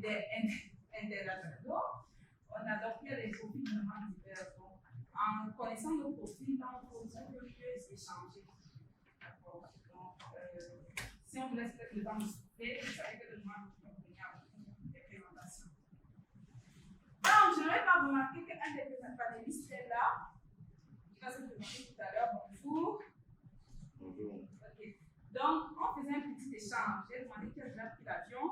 internationaux, on adoptait des profils vraiment divers. Donc, en connaissant nos profils, dans notre groupe, on peut mieux échanger. D'accord. Donc, si on vous laisse peut-être le temps de souffler, vous savez que demain, vous pouvez venir avec des présentations. Donc, je n'avais pas remarqué qu'un des panélistes est là. Il va se présenter tout à l'heure. Bonjour. Bonjour. Okay. Donc, on faisait un petit échange. J'ai demandé qui avait pris l'avion.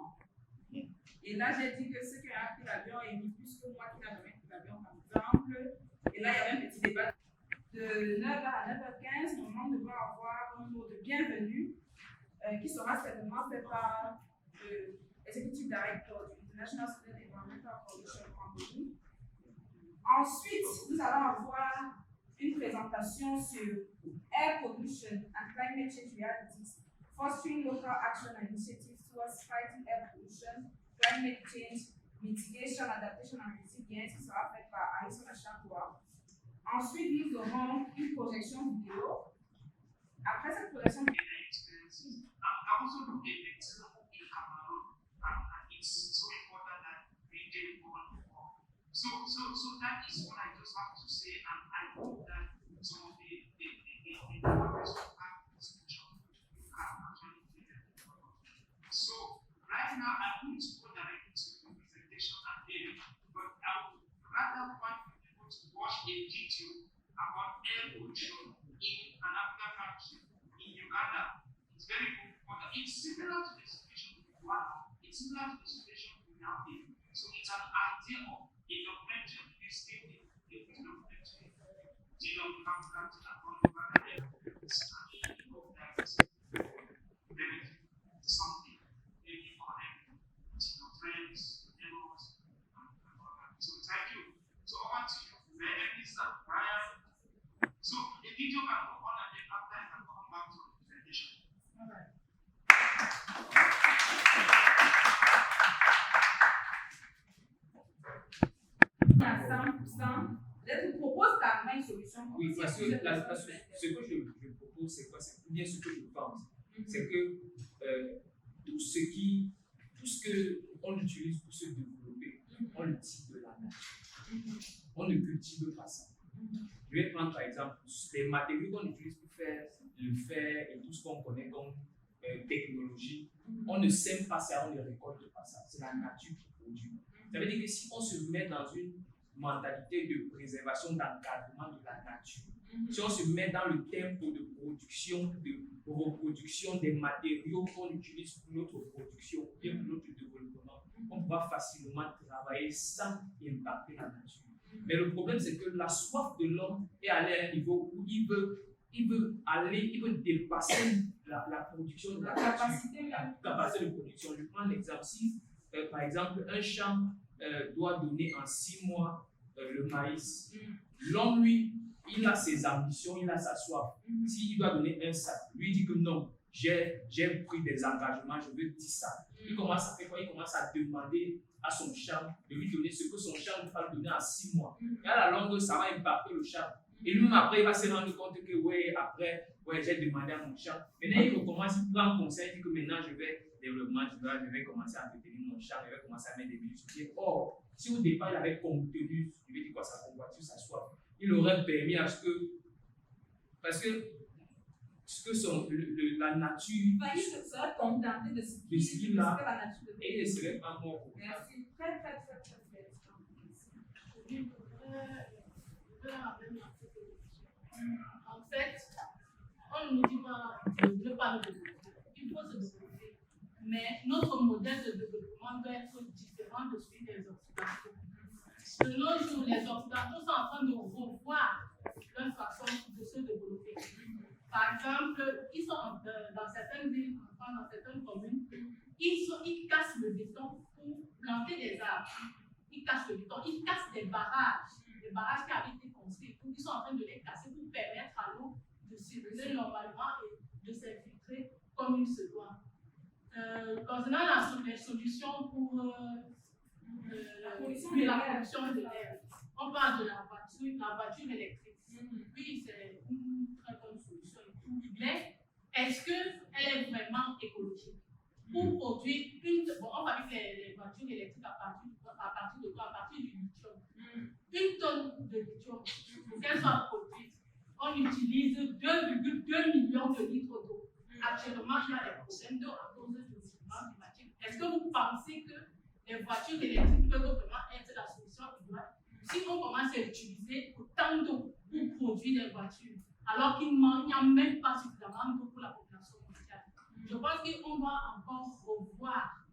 Et là, j'ai dit que ceux qui ont pris l'avion est mis plus que moi qui n'ai jamais pris l'avion, par exemple. Et là, il y avait un petit débat. De 9h à 9h15, on devra avoir un mot de bienvenue qui sera certainement fait par l'executive director du International Student Environmental Coalition Cameroon. Ensuite, nous allons avoir une présentation sur Air Pollution and Climate Change Realities, Fostering Local Action and Initiatives towards Fighting Air Pollution, Climate Change, Mitigation, Adaptation and Resilience, qui sera faite par Alison Achakwa. Ensuite, nous aurons une projection vidéo. Après cette projection vidéo, I'm also looking at in Cameroon, and it's so important that we get on. So that is what I just have to say, and I hope that some of the members of that discussion can actually take it. So right now I'm going to go directly to the presentation and hearing, but I would rather want people to watch a video about air pollution in an African country, in Uganda. It's very important. It's similar to the situation we have. It's similar to the situation we have here. So it's an idea of a documentary listing the documentary deal of Africans and all over the air. And I hope that benefit something, maybe for them, friends, neighbors, and all that. So thank you. So over to you, Mr. Brian. So the video can go on and then after I can come back to the presentation. all right. À 100%, je vous propose carrément une solution. Oui, parce que ce que je propose, c'est quoi? C'est bien ce que je pense. C'est que tout ce qu'on utilise pour se développer, on le tire de la nature. On ne cultive pas ça. Je vais prendre par exemple les matériaux qu'on utilise pour faire le fer et tout ce qu'on connaît comme technologie. On ne sème pas ça, on ne récolte pas ça. C'est la nature qui produit. Ça veut dire que si on se met dans une mentalité de préservation, d'encadrement de la nature, si on se met dans le tempo de production, de reproduction des matériaux qu'on utilise pour notre production, bien pour notre développement, on va facilement travailler sans impacter la nature. Mais le problème, c'est que la soif de l'homme est allée à un niveau où il veut dépasser la production de la nature, la capacité de production. Je prends l'exemple, si par exemple un champ doit donner en 6 mois le maïs, l'homme, lui, il a ses ambitions, il a sa soif. S'il doit donner un sac, lui dit que non, j'ai pris des engagements, je veux 10 sacs. Il commence à faire quoi? Il commence à demander à son champ de lui donner ce que son champ ne va lui donner en 6 mois. Et à la longue, ça va impacter le champ. Et lui, après, il va se rendre compte que, j'ai demandé à mon champ. Maintenant, il recommence, il prend conseil, il dit que maintenant, je vais commencer à entretenir mon champ, je vais commencer à mettre des billes sur pied. Or, si au départ, il avait contenu, je vais dire quoi, sa convoiture, sa soif, il aurait permis à ce que, parce que la nature, Il se serait contenté de ce qu'il a, que la nature et il ne serait pas mort. Merci. Très. En fait, on ne nous dit pas de ne pas nous développer. Il faut se développer. Mais notre modèle de développement doit être différent de celui des Occidentaux. De nos jours, les Occidentaux sont en train de revoir leur façon de se développer. Par exemple, ils sont dans certaines villes, dans certaines communes, ils cassent le béton pour planter des arbres. Ils cassent le béton, ils cassent des barrages qui avaient été construits. Ils sont en train de les casser pour permettre à l'eau de circuler normalement et de s'infiltrer comme il se doit. Concernant les solutions pour la pollution de l'air, on parle de la voiture électrique. Oui, c'est une très bonne solution. Mais est-ce qu'elle est vraiment écologique? pour produire on va dire les voitures électriques à partir de quoi? À partir du lithium. Une tonne de lithium, pour qu'elle soit produite, on utilise 2,2 millions de litres d'eau. Actuellement, il y a des problèmes d'eau à cause du changement climatique. Est-ce que vous pensez que les voitures électriques peuvent vraiment être la solution idoine si on commence à utiliser autant d'eau pour produire des voitures, alors qu'il n'y a même pas suffisamment d'eau pour la population mondiale? Je pense qu'on doit encore revoir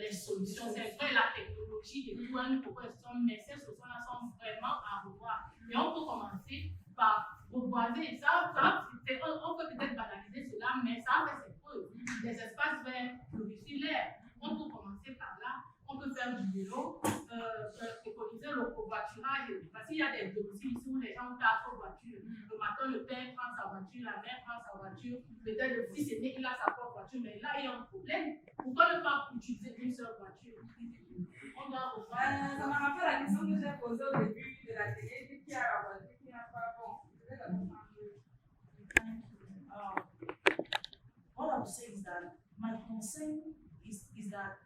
les solutions. C'est vrai, la technologie et tout a une proposition, mais ces solutions-là sont vraiment à revoir. Et on peut commencer par reboiser. On peut peut-être banaliser cela, mais ça fait ses preuves. Les espaces verts purifient l'air. On peut commencer par là. On peut faire du vélo, préconiser le covoiturage. Parce qu'il y a des domiciles ici où les gens ont 4 voitures. Le matin, le père prend sa voiture, la mère prend sa voiture. Peut-être le fils aîné, il a sa propre voiture, mais là, il y a un problème. Pourquoi ne pas utiliser une seule voiture? On doit revoir. Ça m'a rappelé la question que j'ai posée au début de la télé. Qui a la voiture, qui n'a pas? Bon, je vais la comprendre. What I would say is that my concern is that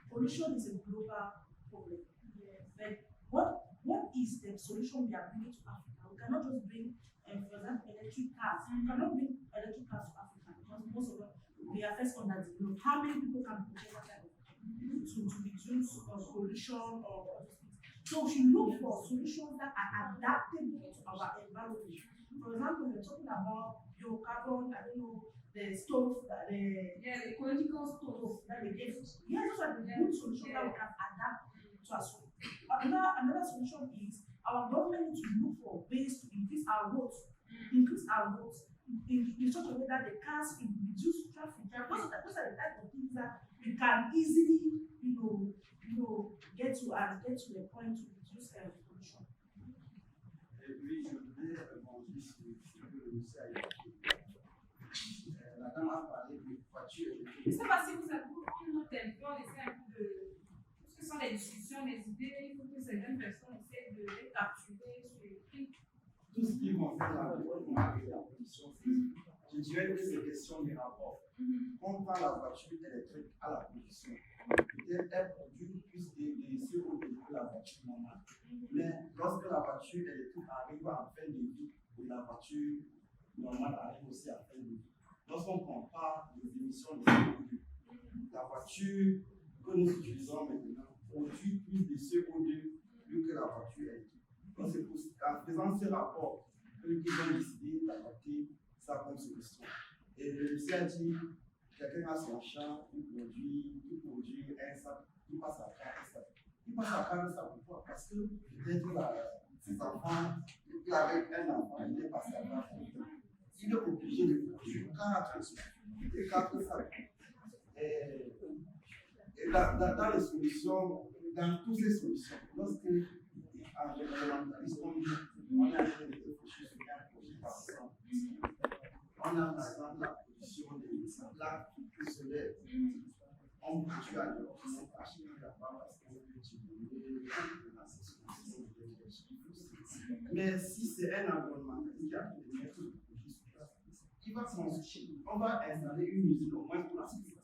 pollution is a global problem. Yes. But what is the solution we are bringing to Africa? We cannot just bring, for example, electric cars. We cannot bring electric cars to Africa because most of them we are first underdeveloped. How many people can purchase that kind of to reduce pollution or other things? So we should look for solutions that are adaptable to our environment. For example, we're talking about biocarbon, I don't know, the stove, the ecological stove that we get. Yeah, those are the good solutions that we can adapt to us. Another solution is our government needs to look for ways to increase our roads in such a way that the cars can reduce traffic. Those are the type of things that we can easily, get to the point to reduce pollution. Oui, je voudrais rebondir sur ce que le monsieur a évoqué. La dame a parlé de voitures électriques. Je ne sais pas si vous avez notre tempo, on essaie un peu de. Parce que ce sont les discussions, les idées, il faut que certaines personnes essaient de les capturer sur écrit. Tout ce qui concerne l'environnement et la pollution, je dirais que c'est question des rapports. On prend la voiture électrique à la pollution. Peut-être elle produit plus de CO2 que la voiture normale. Mais lorsque la voiture électrique arrive en fin de vie, et la voiture normale arrive aussi en fin de vie. Lorsqu'on compare les émissions de CO2, la voiture que nous utilisons maintenant produit plus de CO2 que la voiture électrique. Donc c'est en faisant ce rapport qu'ils ont décidé d'adapter ça comme solution. Et le monsieur a dit, quelqu'un a son champ, il produit un sac, il passe à faire un sac. Il passe à faire un sac pourquoi? Parce que peut-être ses enfants, il avait un enfant, il est passé à faire un sac. Il est obligé de produire 4 sacs. Et dans les solutions, dans toutes ces solutions, lorsque en réglementaliste, on a fait des réflexions sur un projet par exemple. On a par exemple la production des plaques solaires. On produit à l'Europe, acheter là-bas parce qu'on veut diminuer la solution de l'énergie. Mais si c'est un environnementaliste qui a fait des mettre le produit sur place, on va installer une usine au moins pour la sécurité.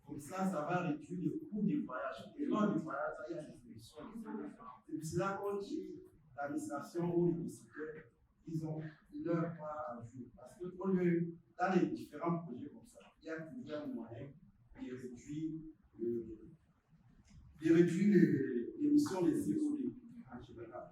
Comme ça va réduire le coût des voyages. Et lors du voyage, il y a des solutions. C'est pour cela qu'on dit l'administration ou les décideurs, ils ont leur part à jouer. Parce que dans les différents projets comme ça, il y a toujours un moyen de réduire l'émission des CO2 en général.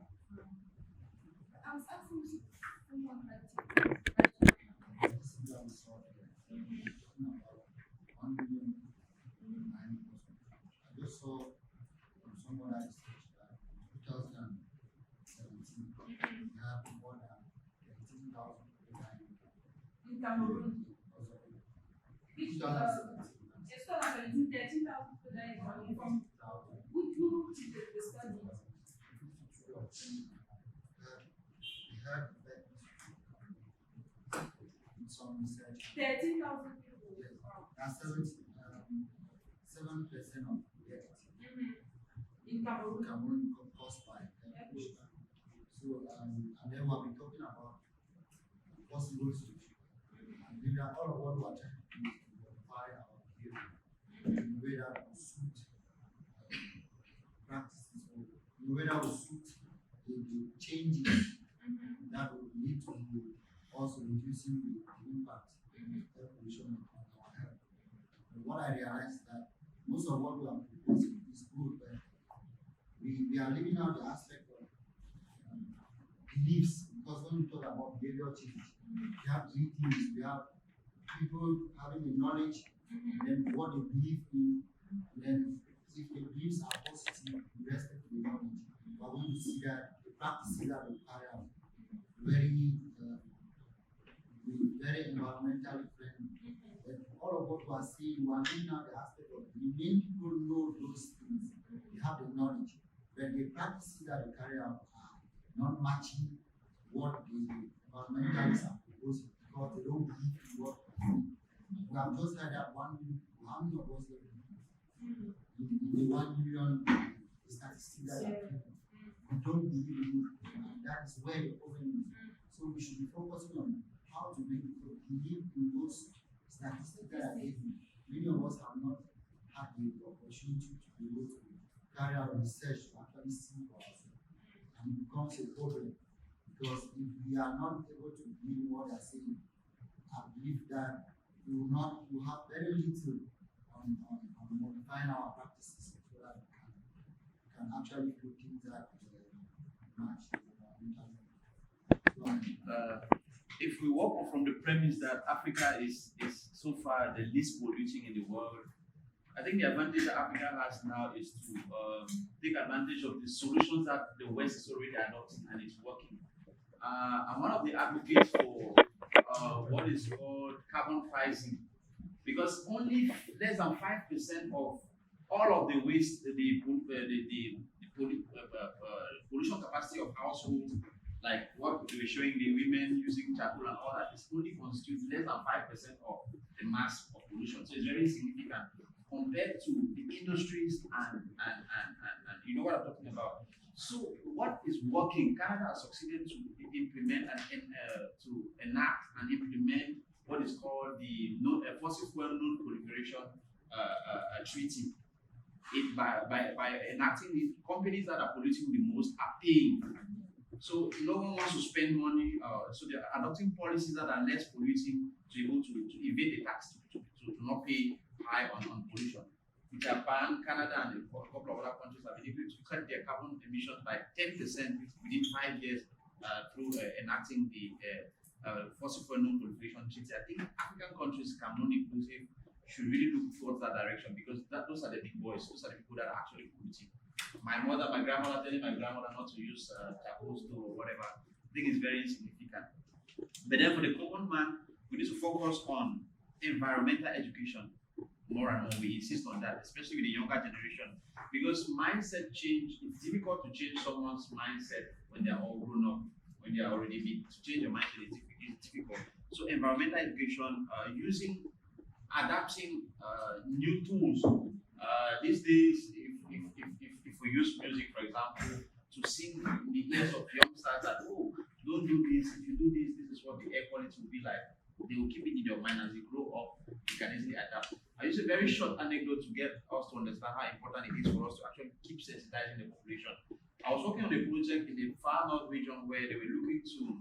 I just saw from someone I researched that in 2017, we have more than 18,000 people dying In Cameroon. In 2017. It's 13,000 people dying in Cameroon. Who did the study? We have in some research. 13,000 people. Yes. And 7% of death in Cameroon caused by pollution. So, and then we'll be talking about possible solutions. And maybe all of what we are trying to do is to modify our behavior the weather will suit the changes that will lead to also reducing the impact of air pollution on our health. And what I realized is that most of what we are proposing is good, but we are leaving out the aspect of beliefs, because when we talk about behavioral change, we have three things. We have people having the knowledge, then what they believe in, and then if the beliefs are positive with respect to the knowledge, we are going to see that the practices that we carry out very environmentally friendly. And all of what we are saying, we are leaving out the aspect of many people know those things, they have the knowledge, but the practices that they carry out are not matching what the environmentalists are proposing, because they don't believe in what we have just had that 1 million. How many of us live in the 1 million statistics that are given? We don't believe in it, and that is where the problem is. So we should be focusing on how to make people believe in those statistics that are given. Many of us have not had the opportunity to be able to carry out research to actually see for ourselves, and it becomes a problem, because if we are not able to believe what they are saying, I believe that we will have very little on modifying our practices so that we can actually do things that match the environmental. If we work from the premise that Africa is so far the least polluting in the world, I think the advantage that Africa has now is to take advantage of the solutions that the West is already adopting and it's working. I'm one of the advocates for what is called carbon pricing, because only less than 5% of all of the waste, the pollution capacity of households, like what we were showing the women using charcoal and all that, is only constitutes less than 5% of the mass of pollution. So it's very significant compared to the industries and you know what I'm talking about. So what is working? Canada has succeeded to implement and to enact and implement what is called the fossil fuel non-proliferation treaty. By enacting it, companies that are polluting the most are paying. So no one wants to spend money. So they're adopting policies that are less polluting to be able to evade the tax to not pay high on pollution. Japan, Canada, and a couple of other countries have been able to cut their carbon emissions by 10% within 5 years through enacting the fossil fuel non-proliferation treaty. I think African countries, Cameroon inclusive, should really look towards that direction, because those are the big boys. Those are the people that are actually polluting. My grandmother telling my grandmother not to use charcoal stove or whatever, I think is very insignificant. But then for the common man, we need to focus on environmental education more and more. We insist on that, especially with the younger generation, because mindset change, it's difficult to change someone's mindset when they're all grown up, when they're already big. To change your mindset is difficult. So environmental education, adapting new tools. These days, if we use music, for example, to sing in the ears of youngsters that, oh, don't do this, if you do this, this is what the air quality will be like, they will keep it in your mind as they grow up. You can easily adapt. I use a very short anecdote to get us to understand how important it is for us to actually keep sensitizing the population. I was working on a project in the far north region where they were looking to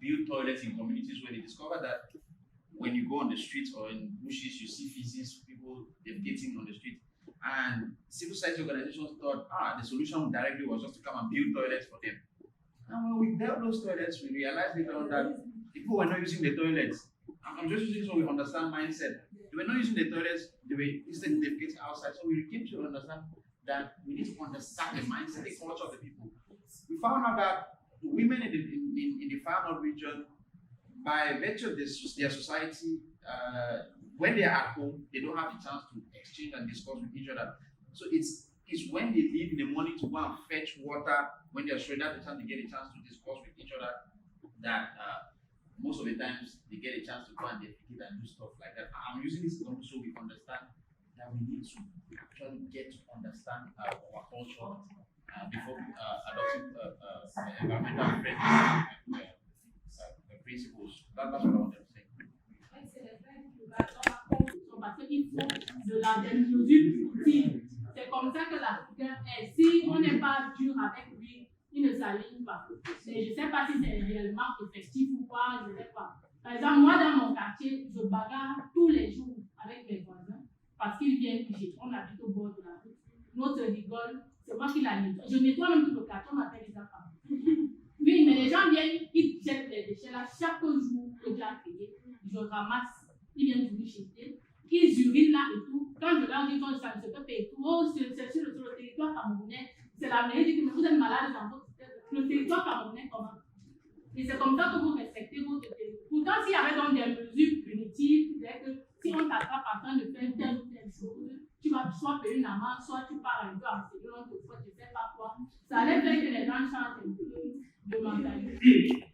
build toilets in communities where they discovered that when you go on the streets or in bushes, you see feces, people defecating on the street. And civil society organizations thought, the solution directly was just to come and build toilets for them. And when we built those toilets, we realized later on that people were not using the toilets. I'm just using so we understand mindset. They were not using the toilets, they were instead defecating outside. So we came to understand that we need to understand the mindset, the culture of the people. We found out that women in the far north region, by virtue of their society, when they are at home, they don't have the chance to exchange and discuss with each other. So it's when they leave in the morning to go and fetch water, when they're straight out the chance, they get a chance to discuss with each other, that most of the times they get a chance to go and defecate and do stuff like that. I'm using this example so we understand that we need to actually get to understand our culture before adopting environmental friendly principles. That's what I wanted to say. Excellent, thank you. Parce qu'il faut de la mesure utile. C'est comme ça que l'Africain est. Si on n'est pas dur avec lui, il ne s'aligne pas. Mais je ne sais pas si c'est réellement effectif ou pas, je ne sais pas. Par exemple, moi, dans mon quartier, je bagarre tous les jours avec mes voisins parce qu'ils viennent piger. On habite au bord de la route. L'autre rigole, c'est moi qui la nettoie. Je nettoie même tout le quartier, on m'appelle les enfants. Oui, mais les gens viennent, ils jettent les déchets là. Chaque jour que j'ai à payer, je ramasse. Ils viennent tout jeter. Ils urinent là et tout. Quand je leur dis que ça ne se peut pas et tout, oh, c'est sur le territoire camerounais. C'est la mairie qui dit que vous êtes malade dans votre le territoire camerounais comment. Et c'est comme ça que vous respectez votre territoire. Pourtant, s'il y avait donc des mesures punitives, c'est que si on t'attrape en train de faire telle ou telle chose, tu vas soit payer une amende, soit tu pars un peu en séjour, soit tu ne sais pas quoi. Ça allait faire que les gens changent un peu de mentalité.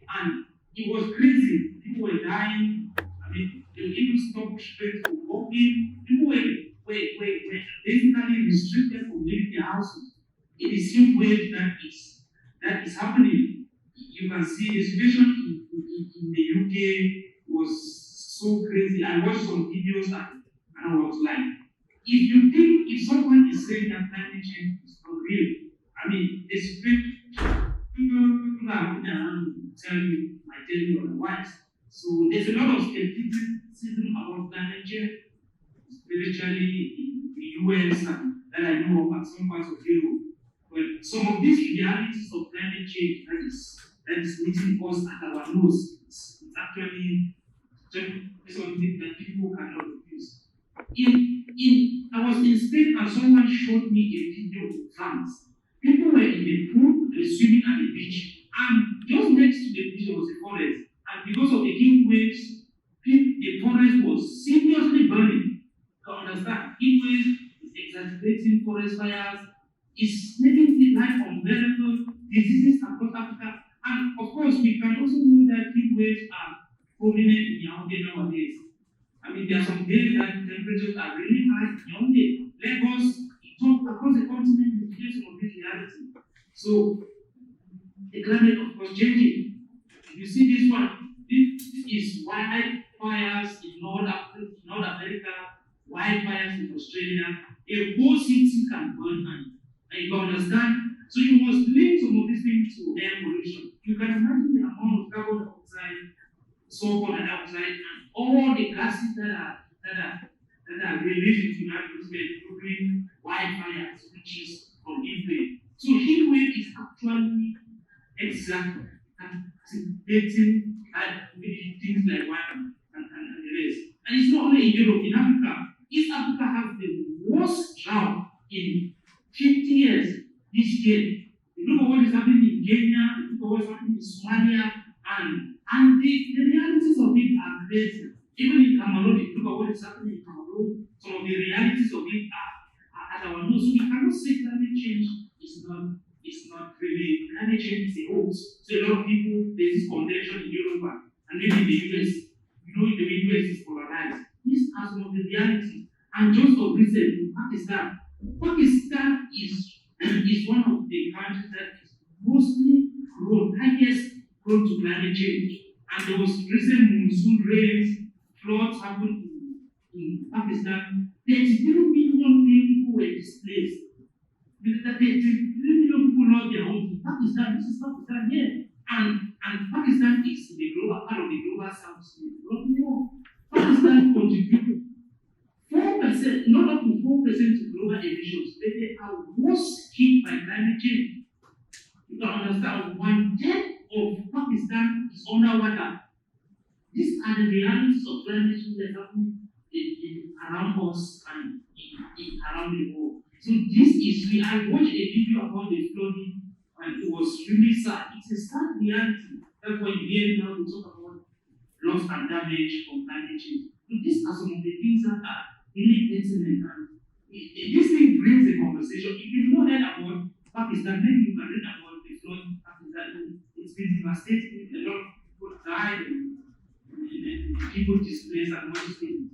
And it was crazy. People were dying. I mean, they even stopped straight for walking. People were basically restricted from leaving their houses. In the same way that is happening. You can see the situation in the UK was so crazy. I watched some videos and I was like, if someone is saying that climate change is not real, I mean, it's people are tell you otherwise. So there's a lot of skepticism about climate change, especially in the US and that I know of and some parts of Europe. Well, some of these realities of climate change that is meeting us at our nose, it's actually something that people cannot refuse. I was in Spain and someone showed me a video in France. People were in the pool, they were swimming at the beach, and just next to the beach there was a forest. And because of the heat waves, the forest was seriously burning. You understand? Heat waves is exacerbating forest fires, is making the life unbearable, diseases across Africa. And of course, we can also know that heat waves are prominent in Yaounde nowadays. I mean, there are some days that the temperatures are really high in Yaounde. Lagos, across the continent, we face some of this reality. So, the climate, of course, changing. You see this one, this is wildfires in North America, wildfires in Australia. A whole city can burn and you can understand. So you must link some of these things to air pollution. You can imagine the amount of carbon dioxide, sulfur dioxide, and all the gases that are released into the atmosphere during wildfires, which is from heat wave. So heat wave is actually exactly anticipating things like wildfire and the rest. And it's not only in Europe, in Africa. East Africa has the worst drought in 50 years this year. You look at what is happening in Kenya, look at what's happening in Somalia, and the realities of it are crazy. Even in Cameroon, if you look at what is happening in Cameroon, some of the realities of it are at our nose. So we cannot say climate change is not really, climate change is a hoax. So a lot of people, there's this convention in Europe and maybe in the US. You know, the US is polarized. These are some of the realities. And just of recent in Pakistan is one of the countries that is mostly highest prone to climate change. And there was recent monsoon rains, floods happened in Pakistan. 33 million people were displaced. 33 million people lost their homes in Pakistan. This is Pakistan here. And Pakistan is in the global part of the global south. Pakistan contributes 4%, not up to 4% to global emissions, but they are worst hit by climate change. You can understand 1/10 of Pakistan is underwater. These are the realities of climate change that happen around us and around the world. So this is, I watched a video about the flooding and it was really sad. It's a sad reality. That's why you hear now we talk about loss and damage from climate change. So these are some of the things that are really excellent. And this thing brings a conversation. If you've not heard about Pakistan, maybe you can read about the flooding in Pakistan. It's been devastating. A lot of people died and people displaced and all these things.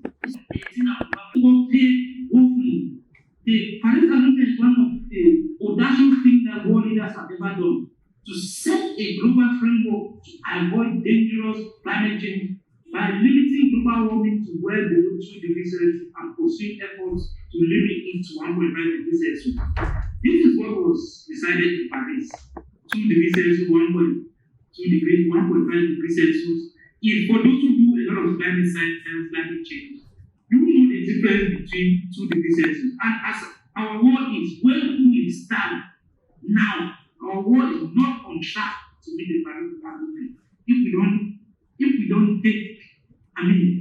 Hopefully, the Paris Agreement is one of the audacious things that world leaders have ever done to set a global framework to avoid dangerous climate change by limiting global warming to well below 2 degrees Celsius and pursuing efforts to limit it to 1.5 degrees Celsius. This is what was decided in Paris. 2 degrees Celsius, 1.5 degrees Celsius. If for those who do a lot of climate science and climate change, you will know the difference between 2 degrees Celsius. And as our world is where we stand now, our world is not on track to meet the Paris Agreement. If we don't take,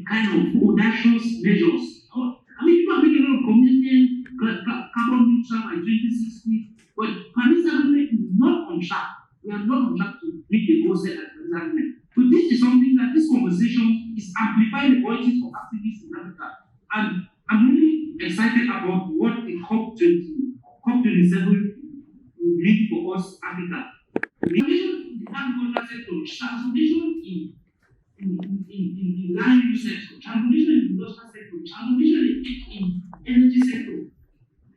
kind of audacious measures. People are making a lot of commitment, carbon neutral by 2060, but Paris Agreement is not on track. We are not on track to meet the goals set at Paris Agreement. So this is something that this conversation is amplifying the voices of activists in Africa. And I'm really excited about what the COP27 will mean for us, Africa. The agricultural sector, transformation in land use sector, transformation in industrial sector, transformation in energy sector.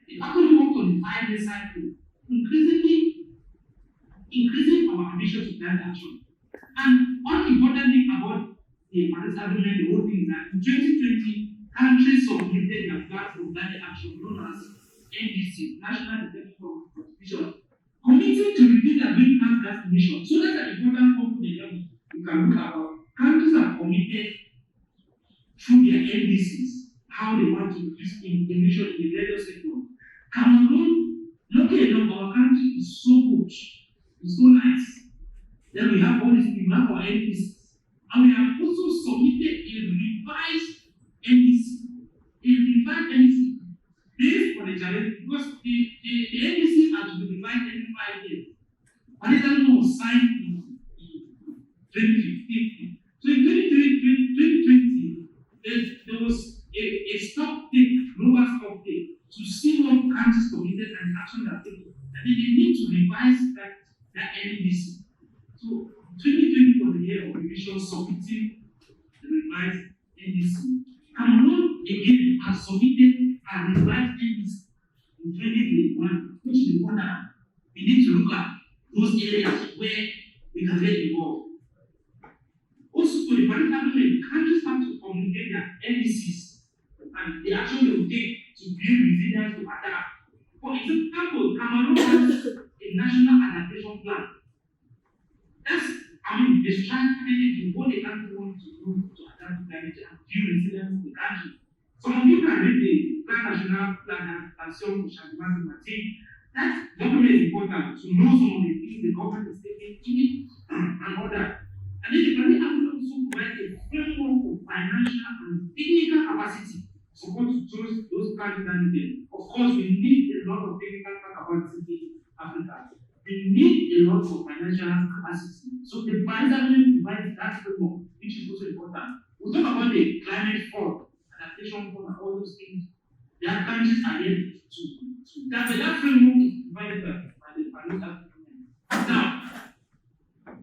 It actually works on the 5-year cycle, increasing our ambition to climate action. And one important thing about the Paris Agreement, the whole thing is that in 2020, countries submitted their plan for climate action known as NDC, National Declaration of Contribution, committing to reduce their greenhouse gas emissions. So that's an important component that we can look at. Countries are committed through their NDCs, how they want to reduce emissions in the various sectors. Cameroon, lucky enough, our country is so good, it's so nice. Then we have all these things, we have our NDCs. And we have also submitted a revised NDC based on the challenge, because the NDC has to be revised every 5 years. And it was signed in 2015. So in 2020, there was a stock take, global stock take, to see what countries committed and action they are taking. And then they need to revise that NDC. So 2020 was the year of Emission submitting the revised NDC. Cameroon again has submitted a revised NDC in 2021, which is the one that we need to look at those areas where we can get involved. Also, for the Paris Agreement, countries have to communicate their NDCs and the action they will take to build resilience to adapt. For example, Cameroon has a national adaptation plan. That's, the strategy, what the country wants to do to adapt to climate change and build resilience in the country. Some of you can read the Plan National Plan d'Action pour Changement Climatique. That document is important to know some of the things the government is taking in it and all that. And then the Paris Agreement also provides a framework of financial and technical capacity support to those countries that need it. Of course, we need a lot of technical capacity in Africa. We need a lot of financial capacity. So the Paris Agreement provides that framework, which is also important. We talk about the climate fund, adaptation fund, and all those things. There are countries are yet to that framework is provided by the Paris Agreement. Now,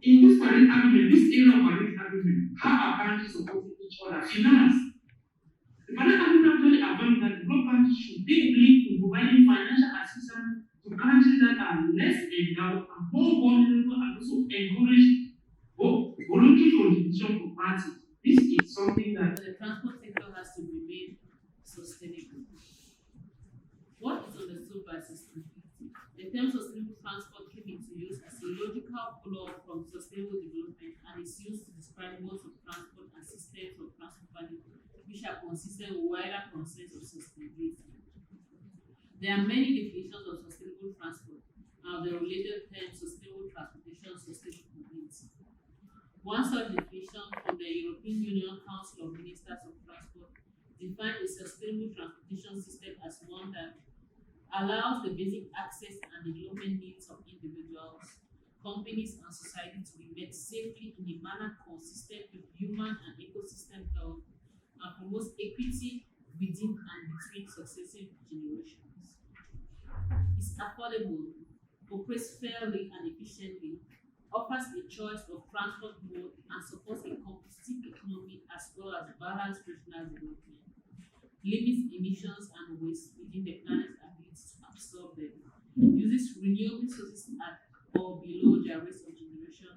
in this Paris Agreement, this area of Paris Agreement, how are countries supporting each other? Finance. The Paris Agreement actually affirms that developed countries should take lead in providing financial assistance to countries that are less endowed and more vulnerable, and also encourage voluntary contribution from parties. This is something that the transport sector has to remain sustainable. What is understood by sustainability? The term sustainable transport came into use as a logical follow-up from sustainable development and is used to describe modes of transport and systems of transport management which are consistent with wider concerns of sustainability. There are many definitions of sustainable transport and the related terms sustainable transportation, sustainable mobility. One such definition from the European Union Council of Ministers of Transport defines a sustainable transportation system as one that allows the basic access and development needs of individuals, companies, and society to be met safely in a manner consistent with human and ecosystem health and promotes equity within and between successive generations. It's affordable, operates fairly and efficiently, offers a choice of transport mode, and supports a competitive economy as well as balanced regional development, limits emissions and waste within the planet's ability to absorb them, uses renewable sources at or below their rates of generation,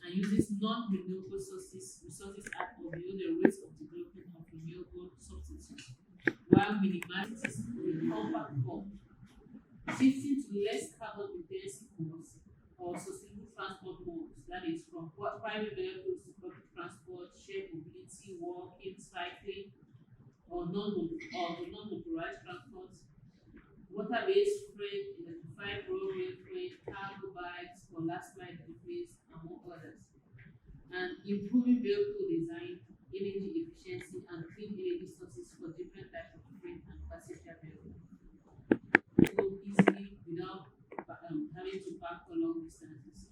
and uses non-renewable resources at or below the rates of development of renewable while minimizing the compact form, shifting to less carbon intensive modes or sustainable transport modes, that is from private vehicles to public transport, shared mobility, walking, cycling, or non-motorized transport, water-based freight, electrified railway freight, cargo bikes for last-mile deliveries, among others, and improving vehicle design, energy efficiency, and clean energy sources for different types of freight and passenger vehicles. Go easily without having to park for long distances.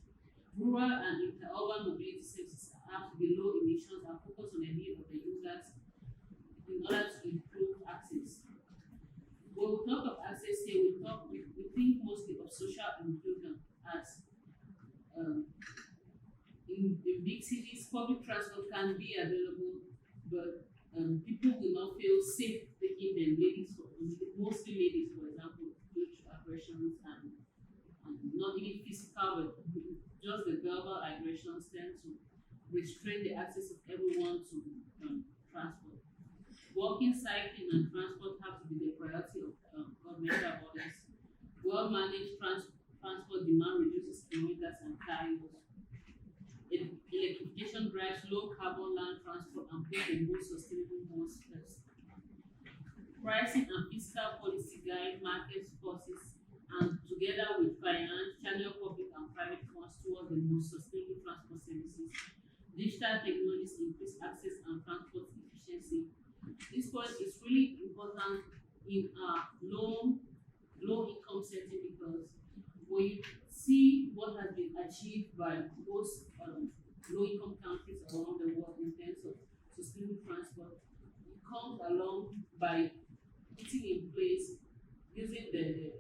Rural and interurban mobility services have to be low emissions and focus on the need of the users in order to improve access. When we talk of access here, we think mostly of social inclusion as in big cities, public transport can be available, but people will not feel safe taking them. Mostly ladies, for example, due to aggressions and not even physical, but just the verbal aggressions tend to restrain the access of everyone to transport. Walking, cycling, and transport have to be the priority of governmental bodies. Well-managed transport demand reduces kilometers and tires. Electrification drives low carbon land transport and puts the most sustainable modes first. Pricing and fiscal policy guide market forces and together with finance, channel public and private funds towards the most sustainable transport services. Digital technologies increase access and transport efficiency. This point is really important in low income setting because when you see what has been achieved by most low income countries around the world in terms of sustainable transport, it comes along by putting in place using the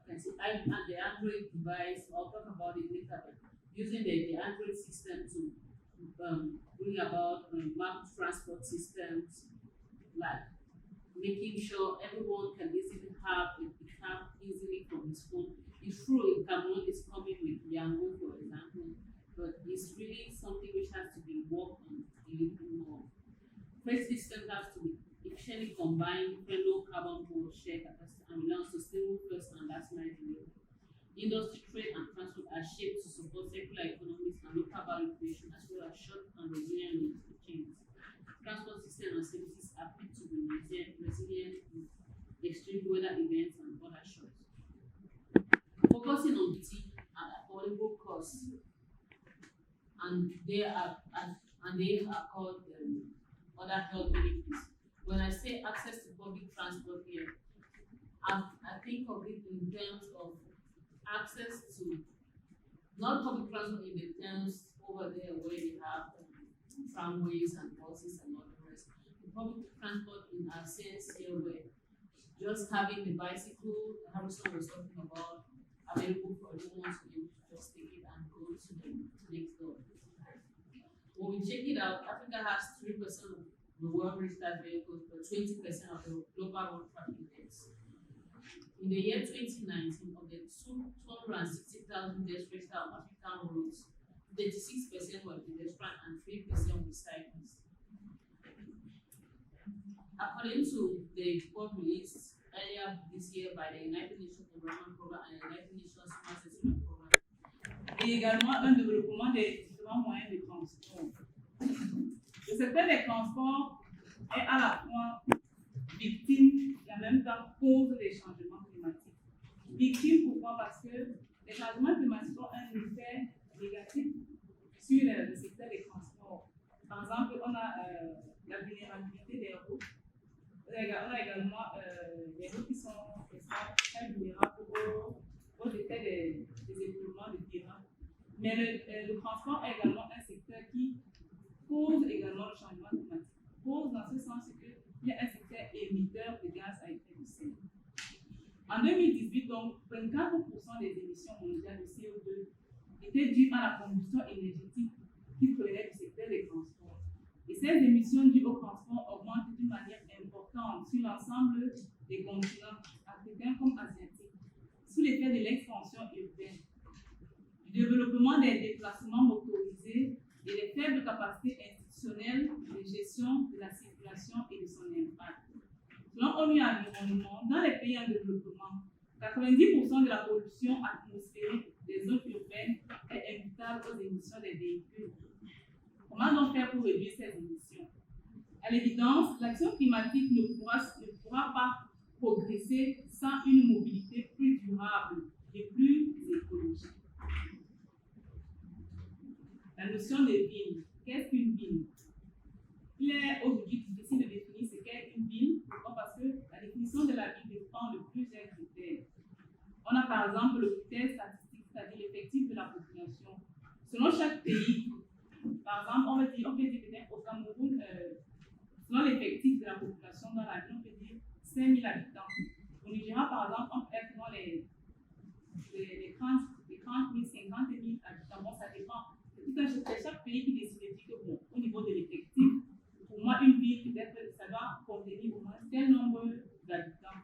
Android device. I'll talk about it later, but using the Android system to bring about map transport systems, like making sure everyone can easily have a cab easily from his phone. It's true in Cameroon it's coming with Yaounde, for example, but it's really something which has to be worked on a little bit more. Freight systems have to be efficiently combine different low carbon modes, share capacity, and rely on sustainable first and last mile delivery. Industry, trade, and transport are shaped to support circular economies and local value creation as well as short and resilient logistic chains. Transport systems and services are fit to be resilient in extreme weather events and other shocks. Focusing on beauty and affordable costs, and they are called other health benefits. When I say access to public transport here, I think of it in terms of access to not public transport in the terms over there where they have tramways and buses and all the rest. The public transport in our sense here where just having the bicycle Harrison was talking about available for everyone to be able to just take it and go to the next door. When we check it out, Africa has 3% of the world registered vehicles, but 20% of the global road traffic index. In the year 2019, of the 260,000 deaths registered on African roads, 36% were pedestrian and 3% were cyclists. According to the report released earlier this year by the United Nations Environment Programme and the United Nations Human Settlement Programme, et également un développement des différents moyens de transport. Le secteur des transports est à la fois victime et en même temps cause des changements climatiques. Victime pourquoi? Parce que les changements climatiques ont un effet négatif sur le secteur des transports. Par exemple, on a la vulnérabilité des routes. On a également des routes qui sont très vulnérables aux effets des éboulements de terrain. Mais le transport est également un secteur qui cause également le changement climatique. Cause dans ce sens qu'il y a un secteur émetteur de gaz à effet de serre. En 2018, donc, 24% des émissions mondiales de CO2 étaient dues à la combustion énergétique qui provenait du secteur des transports. Et ces émissions dues au transport augmentent d'une manière importante sur l'ensemble des continents, africains comme asiatiques, sous l'effet de l'expansion urbaine, du développement des déplacements motorisés et des faibles capacités institutionnelles de gestion de la circulation et de son impact. Selon ONU Environnement, dans les pays en développement, 90% de la pollution atmosphérique des zones urbaines est imputable aux émissions des véhicules. Comment donc faire pour réduire ces émissions? À l'évidence, l'action climatique ne pourra pas progresser sans une mobilité plus durable et plus écologique. La notion de ville. Qu'est-ce qu'une ville? Il est aujourd'hui difficile de définir ce qu'est une ville, parce que la définition de la ville dépend de plusieurs critères. On a par exemple le critère statistique, c'est-à-dire l'effectif de la population. Selon chaque pays, par exemple, on peut dire peut-être au Cameroun, selon l'effectif de la population dans la ville, on peut dire 5 000 habitants. Au Nigeria, par exemple, on peut être dans les 30 000, 50 000 habitants. Bon, ça dépend. C'est chaque pays qui décide de dire que, bon, au niveau de l'effectif, pour moi, une ville, peut-être, ça doit contenir au moins tel nombre d'habitants.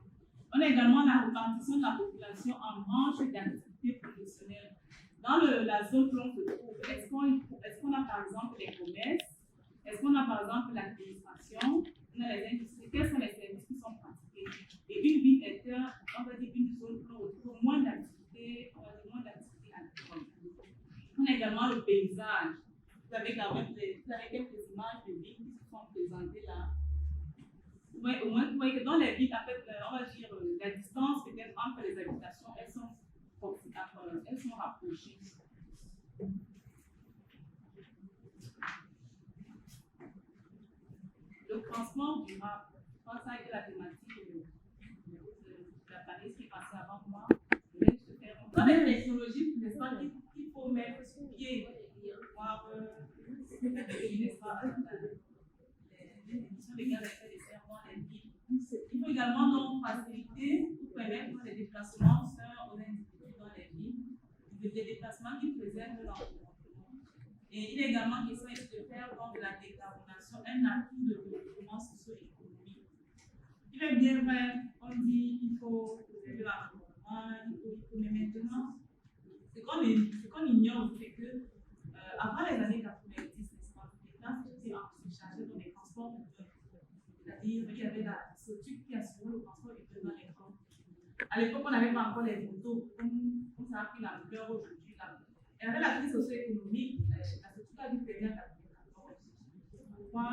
On a également la répartition de la population en branches d'activités professionnelles. Dans la zone que l'on se trouve, est-ce qu'on a par exemple les commerces? Est-ce qu'on a par exemple l'administration? On a les industries. Quels sont les services qui sont pratiqués? Et une ville est, on va dire, une zone où l'on retrouve moins d'activités, on va dire moins d'activités agricoles. On a également le paysage. Vous avez quelques images de villes qui se sont présentées là. Ouais, au moins, vous voyez que dans les villes, en fait, on va dire, la distance peut-être entre les habitations, elles sont rapprochées. Le transport durable, je pense que ça a été la thématique de la panéliste qui est passée avant moi. Dans les technologies, n'est-ce pas, qu'il faut mettre sur pied pour les émissions de gaz à effet de serre dans les villes. Il faut également donc faciliter ou permettre les déplacements aux individus dans les villes, des déplacements qui préservent l'environnement. Et il est également question de faire donc de la décarbonation un atout de développement socio-économique. Il est bien vrai, on dit qu'il faut préserver l'environnement, mais maintenant, ce qu'on ignore, c'est que avant les années 90, n'est-ce pas, les classes étaient se chargeaient dans les transports urbains. C'est-à-dire qu'il y avait la structure qui assurait le transport urbain dans les camps. À l'époque, on n'avait pas encore les motos, comme ça a pris l'ampleur aujourd'hui. Et avec la crise socio-économique, la structure a dû payer à 94. Pourquoi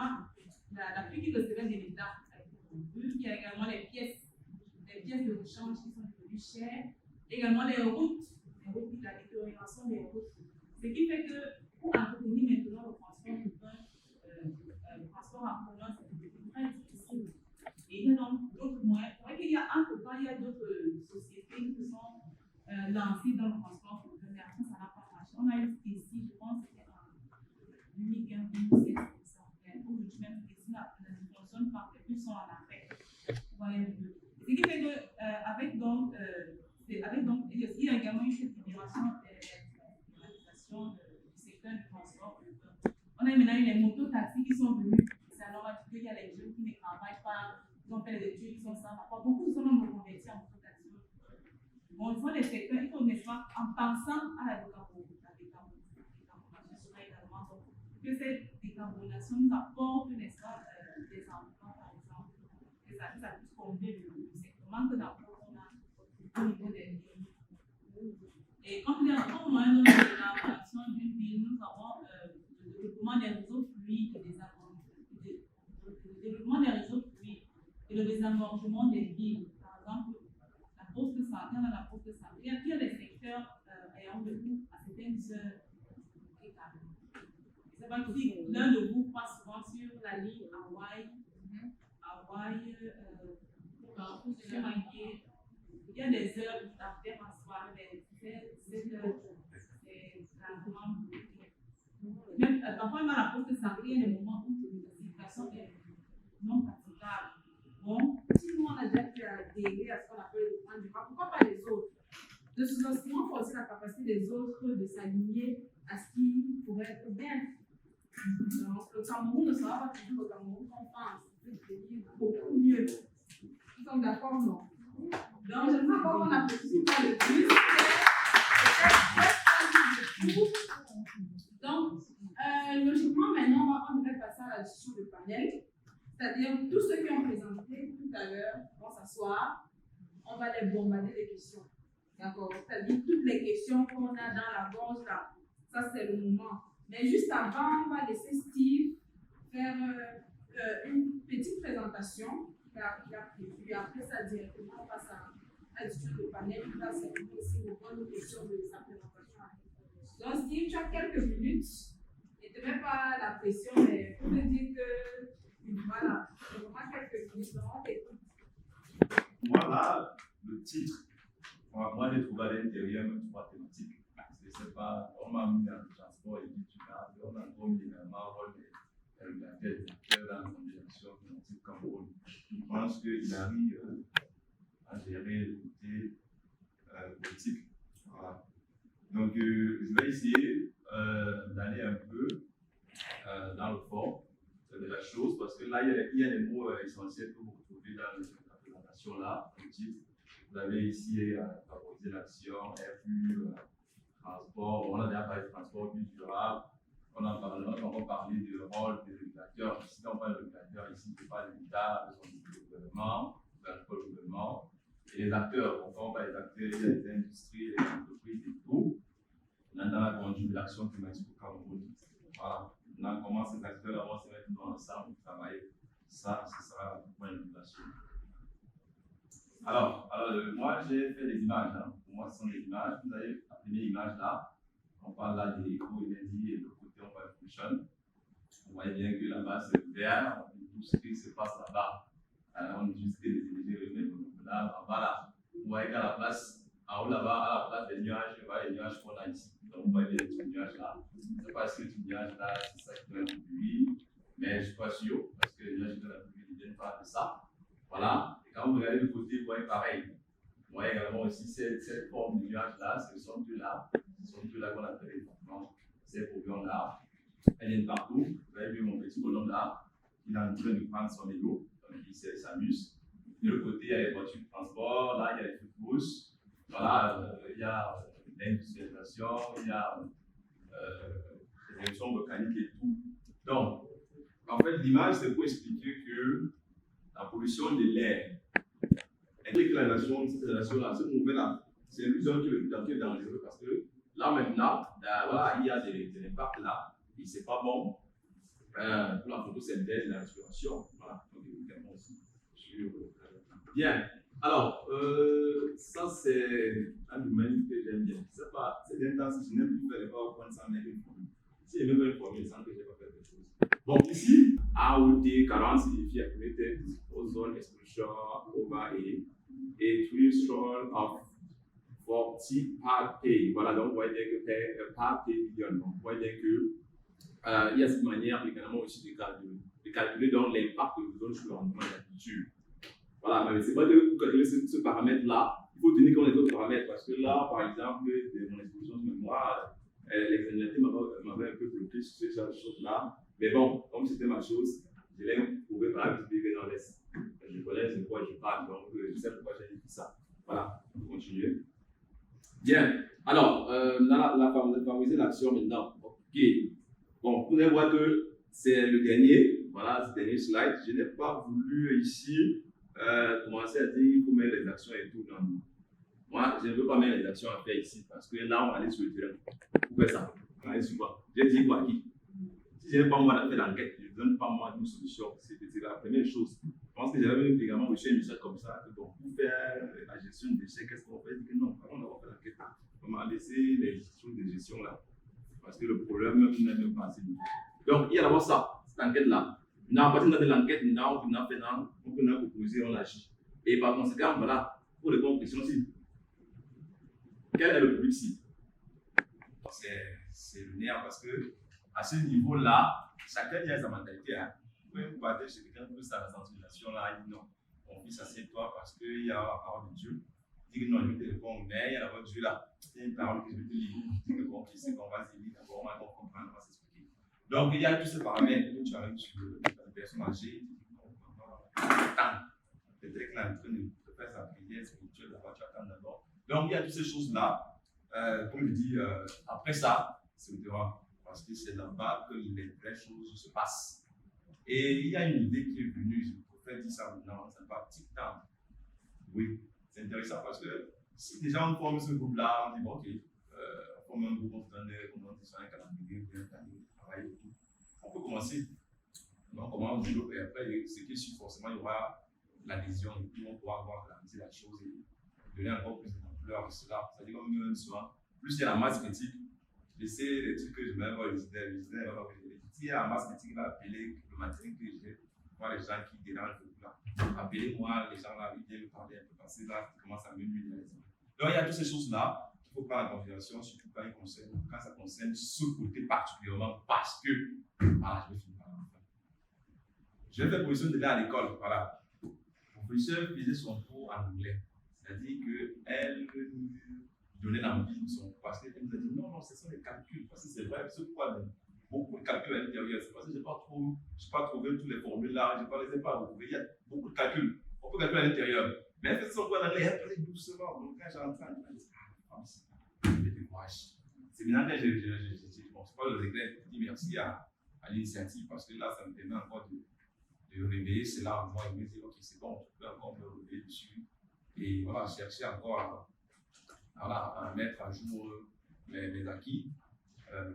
la pluie qui recevait de l'État a été rompue. Il y a également les pièces de rechange qui sont devenues chères. Également les routes, la détérioration des routes. Ce qui fait que pour entretenir maintenant le transport urbain, le transport en commun, c'est devenu très difficile. Et il y a donc d'autres moyens. Vous voyez qu'il y a entre-temps, il y a d'autres sociétés qui sont lancées dans le transport urbain, mais après, ça n'a pas marché. On a eu ici, je pense, c'était en 2015, 2016, aujourd'hui même, ici, ne fonctionne pas, les bus sont en arrêt. Vous voyez un peu. Ce qui fait qu'avec donc, il y a également eu cette libération du secteur du transport urbain. On a maintenant eu les motos-taxis qui sont venus. C'est normal qu'il y a les jeunes qui ne travaillent pas, ils ont fait des études, ils sont sans rapport. Beaucoup sont même reconvertis en moto-taxi. Bon, il faut les secteurs, il faut, n'est-ce pas, en pensant à la décarbonation sera également donc, que cette décarbonation nous apporte, n'est-ce pas, des emplois, par exemple, que ça puisse combler le secteur manque d'emploi qu'on a au niveau des villes. Et comme moyen de l'élaboration d'une ville, nous avons le développement des réseaux fluides et le développement des réseaux fluides et le désengorgement des villes. Par exemple, la poste santé, il y a des secteurs ayant de vous à certaines heures écartées. C'est pas si l'un de vous passe souvent sur la ligne Hawaï, il y a des heures d'affaires en soirée, c'est vraiment même parfois dans la poste santé, il y a des moments où la circulation est non praticable. Bon, si nous on a déjà pu adhérer à ce qu'on appelle le plan durable, pourquoi pas les autres? Le sous-estimement faut aussi la capacité des autres de s'aligner à ce qui pourrait être bien. Donc, le Cameroun ne sera pas toujours le Cameroun qu'on pense, il peut devenir beaucoup mieux. Nous sommes d'accord, non? Donc, je ne sais pas qu'on apprécie pas le plus. Donc, logiquement, maintenant, on devrait passer à la discussion du panel, c'est-à-dire tous ceux qui ont présenté tout à l'heure, on s'asseoir, on va les bombarder des questions. D'accord? C'est-à-dire toutes les questions qu'on a dans la gorge là, ça c'est le moment. Mais juste avant, on va laisser Steve faire une petite présentation qu'il a prévue. Après ça, directement, on passe à la discussion de panel. Il va s'occuper aussi de prendre une question de sa présentation. Donc, Steve, tu as quelques minutes. Ne te mets pas la pression, mais pour te dire que voilà, c'est vraiment quelques minutes. Donc, on t'écoute. Voilà le titre. Moi, j'ai trouvé à l'intérieur trois thématiques. C'est pas, on m'a mis dans le transport et on a mis également rôle des acteurs dans la communication climatique Cameroun. Je pense qu'il arrive à gérer le côté politique. Voilà. Donc, je vais essayer d'aller un peu dans le fond de la chose, parce que là, il y a des mots essentiels que vous retrouvez dans la présentation là, le titre. Vous avez ici favoriser l'action, RU, transport, on a déjà parlé de transport plus durable, on va parler du rôle des régulateurs. Si on parle de régulateurs, ici, ce n'est pas l'État, ce sont le gouvernement, le gouvernement, et les acteurs. On parle des acteurs, il y a les industries, les entreprises et tout. Dans la conduite de l'action climatique au Cameroun. Voilà. Maintenant, comment ces acteurs-là vont se mettre ensemble pour travailler. Ça, ce sera le point de relation. Alors, moi, j'ai fait des images. Hein. Pour moi, ce sont des images. Vous avez la première image là. On parle là de l'éco-énergie et de côté, on parle de pollution. Vous voyez bien que là-bas, c'est vert. Tout ce qui se passe là-bas, on utilise des énergies renouvelables. Voilà. Vous voyez qu'à la place, en haut là-bas, à la place des nuages, vous voyez les nuages qu'on a ici. Donc, vous voyez les petits nuages là. Je ne sais pas si les petits nuages là, c'est ça qui donne la pluie, mais je ne suis pas sûr, parce que les nuages qui donnent la pluie ne viennent pas de ça. Voilà. Et quand vous regardez le côté, vous voyez pareil. Vous voyez également aussi cette forme de nuage là, ce sont deux là. Ce sont deux là qu'on appelle exactement ces polluants-là. Elles viennent partout. Vous avez vu mon petit bonhomme là, il est en train de prendre son vélo, donc il s'amuse. De l'autre côté, il y a les voitures de transport, là, il y a les feux de brousse. Voilà, il y a l'industrialisation, il y a les émissions volcaniques et tout. Donc, en fait, l'image, c'est pour expliquer que la pollution de l'air, et que la nation, cette nation-là, ce mouvement-là, c'est l'illusion qui est dangereux parce que là maintenant, voilà, il y a des impacts là, et c'est pas bon pour la photosynthèse et la respiration. Voilà, donc évidemment aussi. Bien, alors, ça c'est un domaine que j'aime bien. C'est pas, c'est intense, je n'aime plus faire les PowerPoint sans mettre une formule. Si je n'aime pas une formule, sans que je n'ai pas fait quelque chose. Bon, ici, AOD 40 signifie accumulated ozone exposure over a threshold of 40 part P. Voilà, donc vous voyez bien que par P million. Donc vous voyez bien que il y a cette manière également aussi de calculer donc l'impact que vous donne sur l'environnement de la culture. Voilà, mais c'est pas de calculer ce paramètre-là. Il faut tenir compte des autres paramètres parce que là, par exemple, de mon exposition de mémoire, l'examinateur m'avait un peu bloqué sur ces choses-là. Mais bon, comme c'était ma chose, je l'ai prouvé par la visibilité dans l'Est. Je connais de quoi je parle, donc je sais pourquoi j'ai dit ça. Voilà, on va continuer. Bien, alors, la favoriser l'action maintenant. Ok. Bon, vous allez voir que c'est le dernier, voilà, ce dernier slide. Je n'ai pas voulu ici commencer à dire qu'il faut mettre les actions et tout. Non. Moi, je ne veux pas mettre les actions à faire ici parce que là, on va aller sur le terrain. Vous faites ça. On va aller sur quoi? J'ai dit quoi qui? Si je n'ai pas moi fait l'enquête, je ne donne pas moi une solution. C'est la première chose. Je pense que j'avais également reçu un message comme ça. Donc, pour faire la gestion des déchets, qu'est-ce qu'on fait? Je dis que non, on va faire l'enquête. On va laisser les choses de gestion là. Parce que le problème n'est même pas assez. Donc, il y a d'abord ça, cette enquête-là. Maintenant, à partir de l'enquête, on peut proposer, on agit. Et par conséquent, voilà, pour répondre aux questions cibles. Quel est le public cible? C'est le nerf parce que à ce niveau-là, chacun y a sa mentalité. Hein. Vous pouvez vous battre chez quelqu'un plus à la sensibilisation là, il dit non, mon fils, assieds-toi parce qu'il y a la parole de Dieu. Il dit que non, je vais te répondre, mais il y a la voix de Dieu là. C'est une parole que je vais te lire. Je dis que bon, c'est qu'on va se lire d'abord, on va comprendre, on va s'expliquer. Donc, il y a tous ces paramètres que tu arrives sur la personne âgée. Attends, peut-être qu'il est en train de faire sa prière spirituelle, d'abord tu attends d'abord. Donc, il y a toutes ces choses-là. Comme je dis, après ça, c'est le terrain. Parce que c'est là-bas que les vraies choses se passent. Et il y a une idée qui est venue, je fait dire ça maintenant, ça va tic-tac. Oui, c'est intéressant parce que si déjà on forme ce groupe-là, on dit bon, ok, on forme un groupe, on se donne comment on dit ça, un calendrier, bien travailler et tout. On peut commencer. Donc, comment on développe et après, ce qui suit, forcément, il y aura l'adhésion et puis on pourra voir la chose et donner encore plus d'ampleur à cela. C'est-à-dire, comme même souvent, plus il y a la masse critique, j'essaie des trucs que je mets voir les idées, si il y a la masse critique, il va appeler le matériel que j'ai, voir les gens qui dérangent le là. Appelez-moi, les gens là, ils viennent me parler un peu parce que là, comment ça m'émue. Donc, il y a toutes ces choses-là qu'il faut prendre en considération, surtout quand ça concerne ce côté particulièrement parce que, voilà, je vais finir par la fin. Je vais faire position de à l'école, voilà. Mon professeur faisait son cours en anglais, c'est-à-dire qu'elle nous donnait l'envie de son cours parce qu'elle nous a dit non, ce sont des calculs, parce que c'est vrai, ce quoi beaucoup de calculs à l'intérieur, c'est parce que je n'ai pas trouvé tous les formules là, je ne les ai pas retrouvés, il y a beaucoup de calculs, on peut calculer à l'intérieur, mais elle faisait son cours en anglais, elle parlait doucement, donc quand j'entends, je me dis, je décourage. C'est maintenant que je pense pas le regret, je dis merci à l'initiative parce que là, ça me permet encore de réveiller cela en moi et me dire ok c'est bon, je peux encore me réveiller dessus et voilà, chercher encore à mettre à jour mes acquis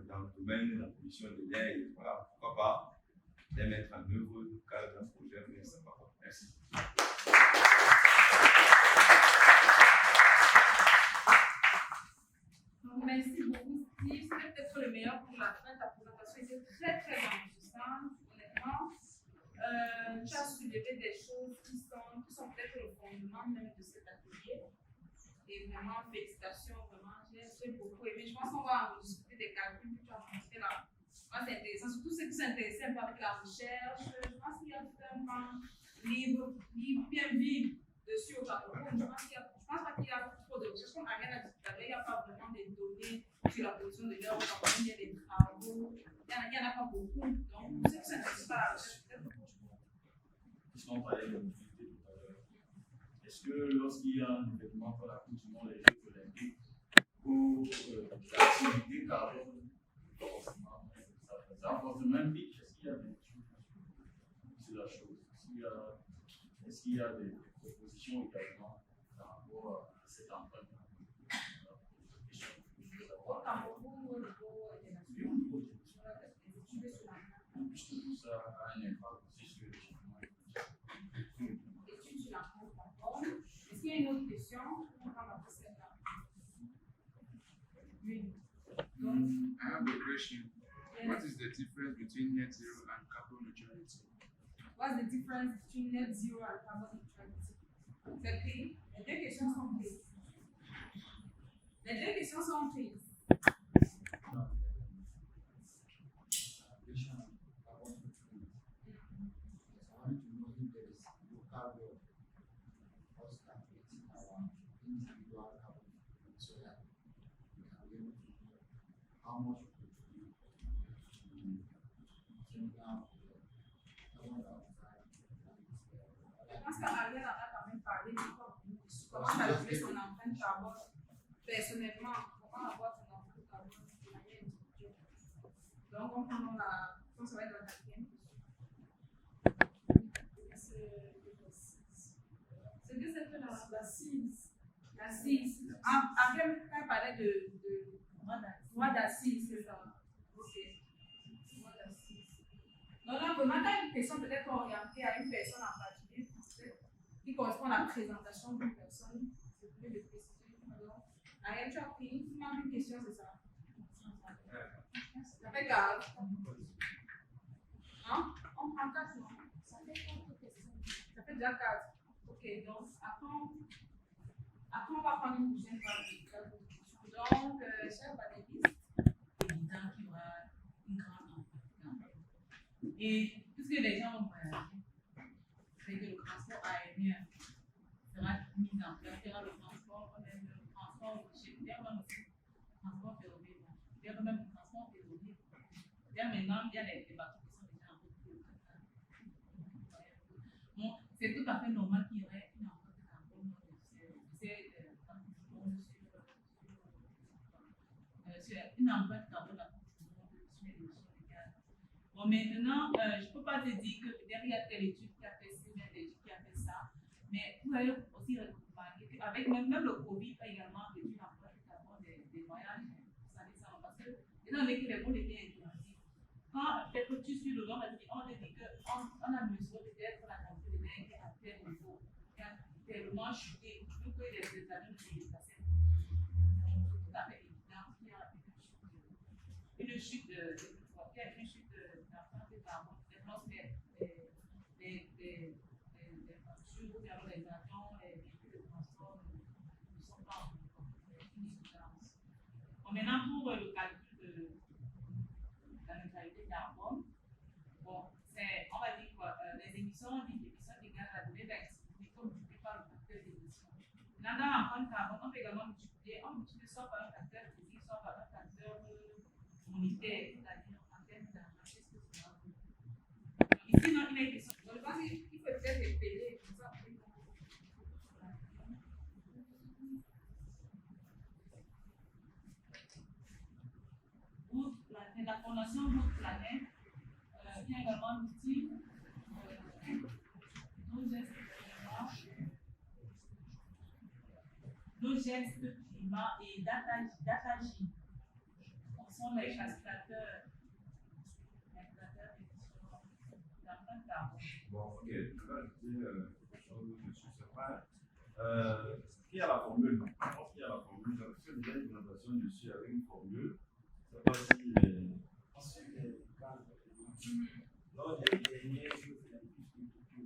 dans le domaine de la pollution de l'air et voilà, pourquoi pas les mettre en œuvre dans le cadre d'un projet, mais ça va pas. Merci. Donc, merci beaucoup Steve, c'était peut-être le meilleur pour la fin, ta présentation était très très enrichissante, honnêtement. Tu as soulevé des choses qui sont peut-être le fondement même de cet atelier. Et vraiment, félicitations, vraiment, j'ai beaucoup aimé. Je pense qu'on va en discuter des calculs que tu as montrés là. Moi, c'est intéressant, surtout ceux qui s'intéressent un peu avec la recherche. Je pense qu'il y a tout un pan livre bien vide dessus au Cameroun. Je pense pas qu'il y a trop de recherche. Comme Ariane a dit tout à l'heure, il n'y a pas vraiment des données sur la pollution de l'air au Cameroun. Il y a des travaux, il n'y en a pas beaucoup. Donc, ceux qui s'intéressent pas à la recherche, peut-être puisqu'on parlait de mobilité tout à l'heure, est-ce que lorsqu'il y a un événement comme la Coupe du Monde, les Jeux Olympiques, ou l'activité carbone, ça forcément implique, est-ce qu'il y a des études sur la chose? Est-ce qu'il y a des propositions également par rapport à cette empreinte? au Cameroun, au niveau puisque tout ça a un impact aussi sur les changements. Études sur l'empreinte carbone. Est-ce qu'il y a une autre question? On va passer celle-là. Oui. I have a question. Yes. What is the difference between net zero and carbon neutrality? What's the difference between net zero and carbon neutrality? C'est pris. Les deux questions sont prises. Les deux questions sont prises. How much Je pense qu'Ariel en a quand même parlé de comment calculer son empreinte carbone personnellement, comment avoir son empreinte carbone de manière individuelle. Donc, on prend la. Je pense que ça va être la quatrième question. C'est que c'est la 6. La 6. Ariel parlait de droit d'assise, c'est ça. Ok. Droit d'assise. Donc là, vraiment, tu as une question peut-être orientée à une personne en particulier, qui correspond à la présentation d'une personne. C'est plus de préciser. Alors, Ariel, tu as pris une question, c'est ça? Ça fait 4. Hein? On prend 4, non? Ça fait 4 questions. Ça fait déjà 4. Ok, donc après on va prendre une prochaine fois. Donc, chers panélistes, évident qu'il y aura une grande empreinte. Et puisque les gens vont voyager, c'est que le transport aérien sera mis en place, il y aura le transport routier, il y aura même aussi le transport ferroviaire, il y aura même le transport ferroviaire. Maintenant, il y a des bateaux qui sont déjà en route pour le Qatar. Bon, c'est tout à fait normal qu'il y aurait une empreinte carbone sur une empreinte carbone sur les émissions de gaz. Bon, maintenant, je ne peux pas te dire que derrière telle étude qui a fait 6 mètres d'études, Mais vous avez aussi remarqué qu'avec même le Covid a également réduit l'empreinte carbone des voyages. Parce que, étant donné que les vols étaient interdits, quand peut-être tu suis le long, on dit qu'on a mesuré peut-être la quantité de l'air qui est à tel niveau, qui a tellement chuté, pour que les avions se déplaçaient. C'est tout à fait évident qu'il y a une chute d'empreinte carbone. Lorsque les voitures, les avions, les véhicules de transport ne sont pas en insuffisance. Bon, maintenant, pour le calcul de la neutralité carbone, bon, on va dire quoi, les émissions, on dit l'émission égale à la donnée d'activité qu'on multiplie par le facteur d'émission. Maintenant, dans l'empreinte carbone, on peut également multiplier soit par un facteur physique, soit par un facteur monétaire, c'est-à-dire en termes d'argent. Qu'est-ce que c'est là? Ici, non, il a été question. Je pense qu'il faut peut-être épeler comme ça. La fondation Route Planète, il y a également l'outil nos gestes climat et DataJ. Ce sont les calculateurs d'empreinte carbone. Bon, ok, je vais ajouter quelque chose sur ce point. Il y a la formule. Je pense qu'il y a la formule. J'avais fait déjà une présentation dessus avec une formule. Je ne sais pas si lors des dernières Jeux olympiques de Tokyo,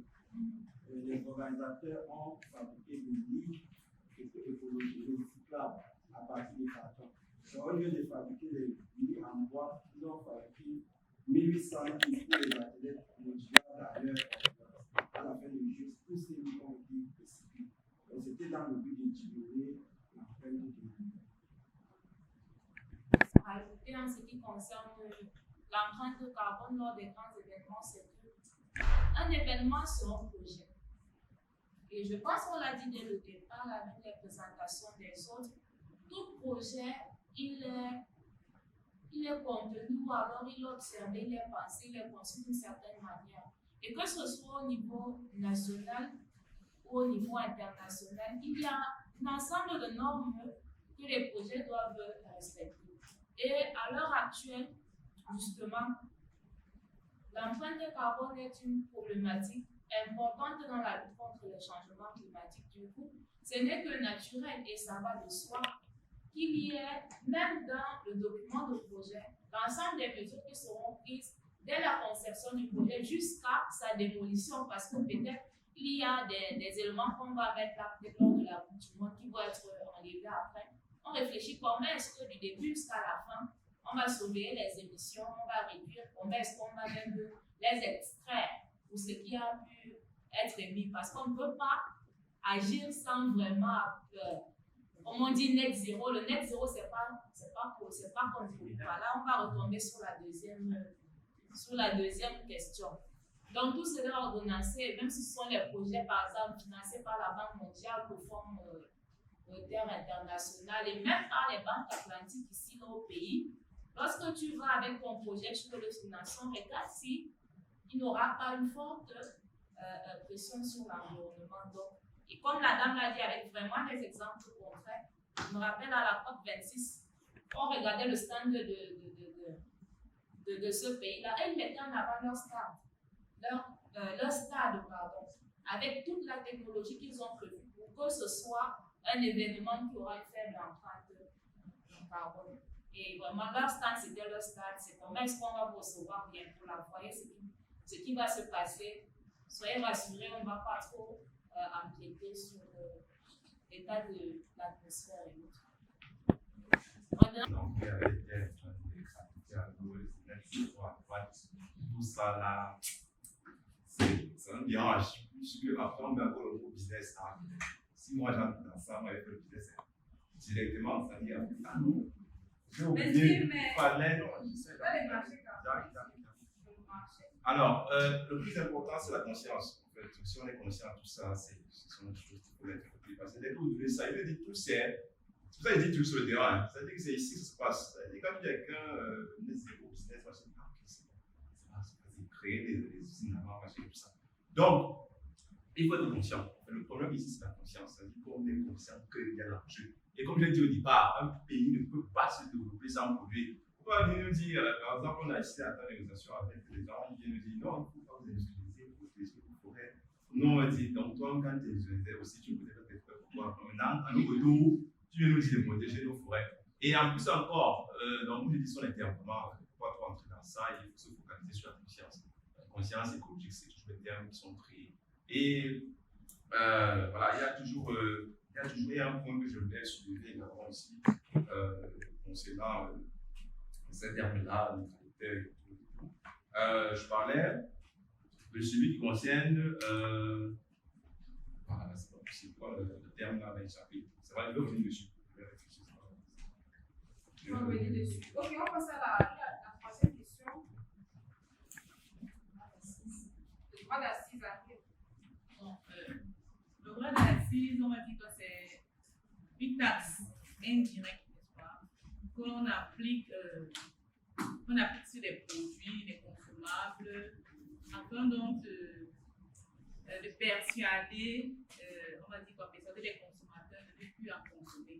les organisateurs ont fabriqué des livres recyclables à partir des cartons. Donc, au lieu de fabriquer des billes en bois, ils ont fabriqué 1800 livres pour les athlètes modulaires à la fin du jeu. Tous ces livres ont été recyclés. Donc, c'était dans le but de diminuer l'empreinte de l'eau. Ajouter en ce qui concerne l'empreinte carbone lors des grands événements, c'est qu'un événement, c'est un projet. Et je pense qu'on l'a dit dès le départ avec les présentations des autres, tout projet, il est contenu ou alors il est observé, il est pensé, il est conçu d'une certaine manière. Et que ce soit au niveau national ou au niveau international, il y a un ensemble de normes que les projets doivent respecter. Et à l'heure actuelle, justement, l'empreinte carbone est une problématique importante dans la lutte contre les changements climatiques. Du coup, ce n'est que naturel et ça va de soi qu'il y ait, même dans le document de projet, l'ensemble des mesures qui seront prises dès la conception du projet jusqu'à sa démolition, parce que peut-être il y a des éléments qu'on va mettre là lors de la Coupe du Monde qui vont être enlevés après. On réfléchit comment est-ce que du début jusqu'à la fin, on va surveiller les émissions, on va réduire, comment est-ce qu'on va même les extraire pour ce qui a pu être émis. Parce qu'on ne peut pas agir sans vraiment, comme on dit, net zéro. Le net zéro, c'est pas contrôlé. Là, on va retomber sur la deuxième question. Donc, tout cela ordonnancé, même si ce sont les projets, par exemple, financés par la Banque mondiale, le Fonds monétaire international et même par les banques atlantiques ici dans le pays, lorsque tu vas avec ton projet sur le financement, regarde si il n'aura pas une forte pression sur l'environnement. Donc, et comme la dame l'a dit, avec vraiment des exemples concrets, je me rappelle à la COP26, on regardait le stand de ce pays-là et ils mettaient en avant leur stade, avec toute la technologie qu'ils ont prévue pour que ce soit un événement qui aura une faible empreinte carbone. Et vraiment, leur stade, c'était leur stade. C'est comment est-ce qu'on va vous recevoir bien pour la voyer ce qui va se passer. Soyez rassurés, on ne va pas trop empiéter sur l'état de l'atmosphère et autres. Donc, tout ça là, c'est un mirage. Puisque après, on met encore le mot business là. Si moi j'entre dans ça, moi, avec le business, directement, ça dit ah non. J'ai oublié, il fallait. Alors, le plus important, c'est la conscience. En fait, si on est conscient de tout ça, ce sont des choses qui peuvent être accomplies. Parce que dès que vous devez ça, il veut dire tout c'est. C'est pour ça qu'il dit tout sur le terrain. C'est-à-dire que c'est ici que ça se passe. C'est-à-dire quand quelqu'un nécessite au business, c'est créer des usines avant, tout ça. Donc, il faut être conscient. Le problème ici, c'est la conscience. C'est-à-dire qu'on est conscient qu'il y a l'enjeu. Et comme je l'ai dit au départ, un pays ne peut pas se développer sans produire. Pourquoi venir nous dire, par exemple, on a essayé à faire des négociations avec les gens, ils viennent nous dire non, il ne faut pas vous industrialiser, il faut utiliser vos forêts. Nous, on va dire, donc toi, quand tu es industrialisé aussi, tu peux peut-être faire pour toi. Maintenant, à nos retours, tu viens nous dire de protéger nos forêts. Et en plus encore, donc, je dis son intervenant, il ne faut pas trop entrer dans ça, il faut se focaliser sur la conscience. La conscience écologique, c'est toujours des termes qui sont créés. Et voilà, il y a toujours un point que je voulais soulever également aussi, concernant ces termes-là, neutralité et tout. Je parlais de celui qui concerne. Voilà, c'est pas possible. Le terme là va échapper. Ça va, je vais revenir dessus. Je vais revenir dessus. Ok, on passe à la troisième question. Le droit d'assise arrive. Bon, le droit d'assise, on va dire que c'est une taxe indirecte, n'est-ce pas, qu'on applique sur les produits, les consommables, afin donc de persuader, on va dire quoi, persuader les consommateurs de ne plus en consommer.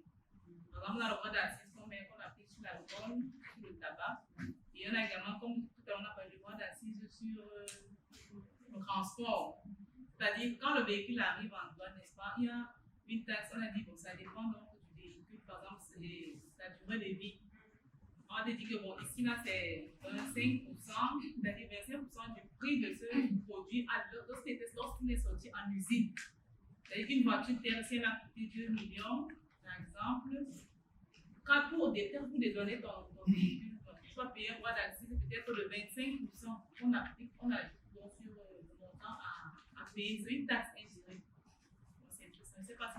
Par exemple, on a le droit d'assise qu'on applique sur l'alcool, sur le tabac, et on a également, comme tout à l'heure on a parlé du droit d'assise sur le transport. C'est-à-dire, quand le véhicule arrive en douane, n'est-ce pas, il y a une taxe, on a dit, bon, ça dépend donc du véhicule, par exemple, c'est la durée de vie. On a dit que, bon, ici, là, c'est 25%, c'est-à-dire 25% du prix de ce produit lorsqu'il est sorti en usine. C'est-à-dire qu'une voiture terre, si elle a coûté 2 millions, par exemple, quand pour dédonner ton véhicule, tu vas payer un droit d'accise, peut-être le 25% qu'on applique, on ajoute donc sur le montant à payer. C'est une taxe indirecte. C'est intéressant. Je ne sais pas si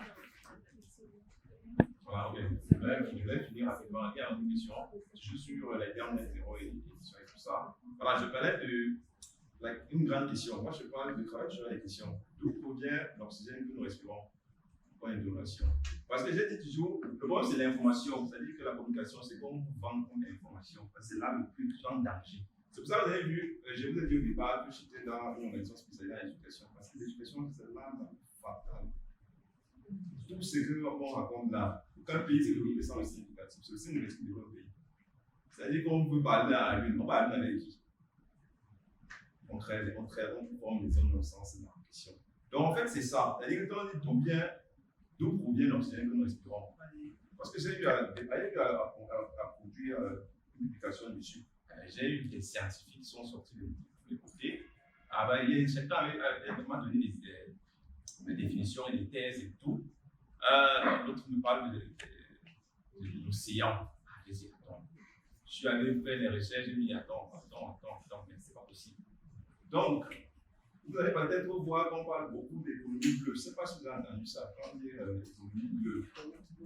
voilà, ok. Je vais finir rapidement. Il y a une question juste sur les termes net zéro et tout ça. Voilà, je parlais une grande question. Moi, je parle de travail sur les questions. D'où provient l'oxygène que nous respirons? Point d'interrogation. Parce que j'ai dit toujours, le problème c'est l'information. C'est-à-dire que la communication, c'est comme vous vendre une information. C'est là le plus grand danger. C'est pour ça que vous avez vu, je vous ai dit au départ que j'étais dans une organisation spécialisée en éducation. Parce que l'éducation, c'est l'arme fatale. Tout ce qu'on raconte là, quand le pays s'est développé sans le signe éducatif, c'est aussi une raison de développer le pays. C'est-à-dire qu'on veut parler à la lune, on va aller avec qui? On forme des zones de sens dans la question. Donc en fait, c'est ça. C'est-à-dire que quand on dit d'où provient l'oxygène que nous respirons, parce que j'ai eu à produire une publication dessus. J'ai eu des scientifiques qui sont sortis de tous les côtés. Chacun avait vraiment donné des définitions et des thèses et tout. L'autre nous parle de l'océan. Je suis allé faire des recherches, j'ai mis attends, mais c'est pas possible. Donc, vous allez peut-être voir qu'on parle beaucoup d'économie bleue. Je ne sais pas si vous avez entendu ça, quand on dit l'économie bleue.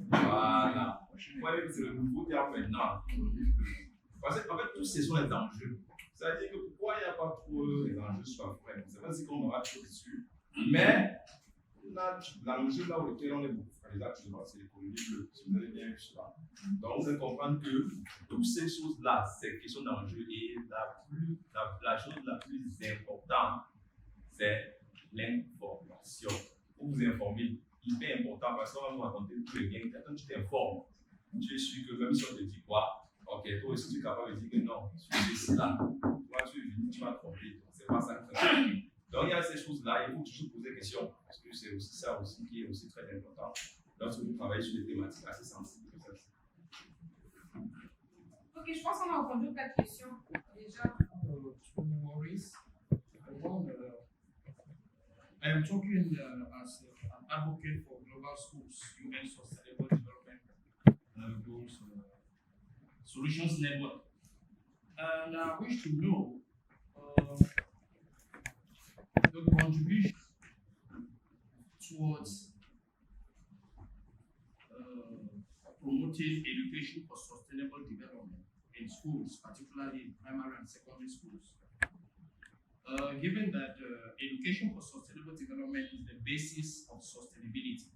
Voilà. Vous voyez que c'est le nouveau terme maintenant, l'économie bleue. Parce qu'en fait, tous ces sont les enjeux. C'est-à-dire que pourquoi il n'y a pas trop les enjeux sur la forêt? C'est pas si qu'on aura trop dessus. Mais, l'enjeu là où lequel on est beaucoup focalisé actuellement, c'est l'économie bleue. Si vous avez bien vu cela. Donc, vous allez comprendre que toutes ces choses-là, ces questions d'enjeu, et la chose la plus importante, c'est l'information. Pour vous informer, hyper important parce qu'on va vous raconter tous les biens. Quand tu t'informes, tu es sûr que même si on te dit quoi, ok, toi aussi tu es capable de dire que non, tu es là. Toi, tu es venu, tu vas te tromper. C'est pas ça que ça. Donc, il y a ces choses-là, il faut toujours poser des questions, parce que c'est aussi ça aussi qui est aussi très important lorsque vous travaillez sur des thématiques assez sensibles. Ok, je pense qu'on a entendu 4 questions déjà. Maurice, I am talking as an advocate for global schools, UN Sustainable Development Goals Solutions Network. And I wish to know the contribution towards promoting education for sustainable development in schools, particularly in primary and secondary schools. Given that education for sustainable development is the basis of sustainability,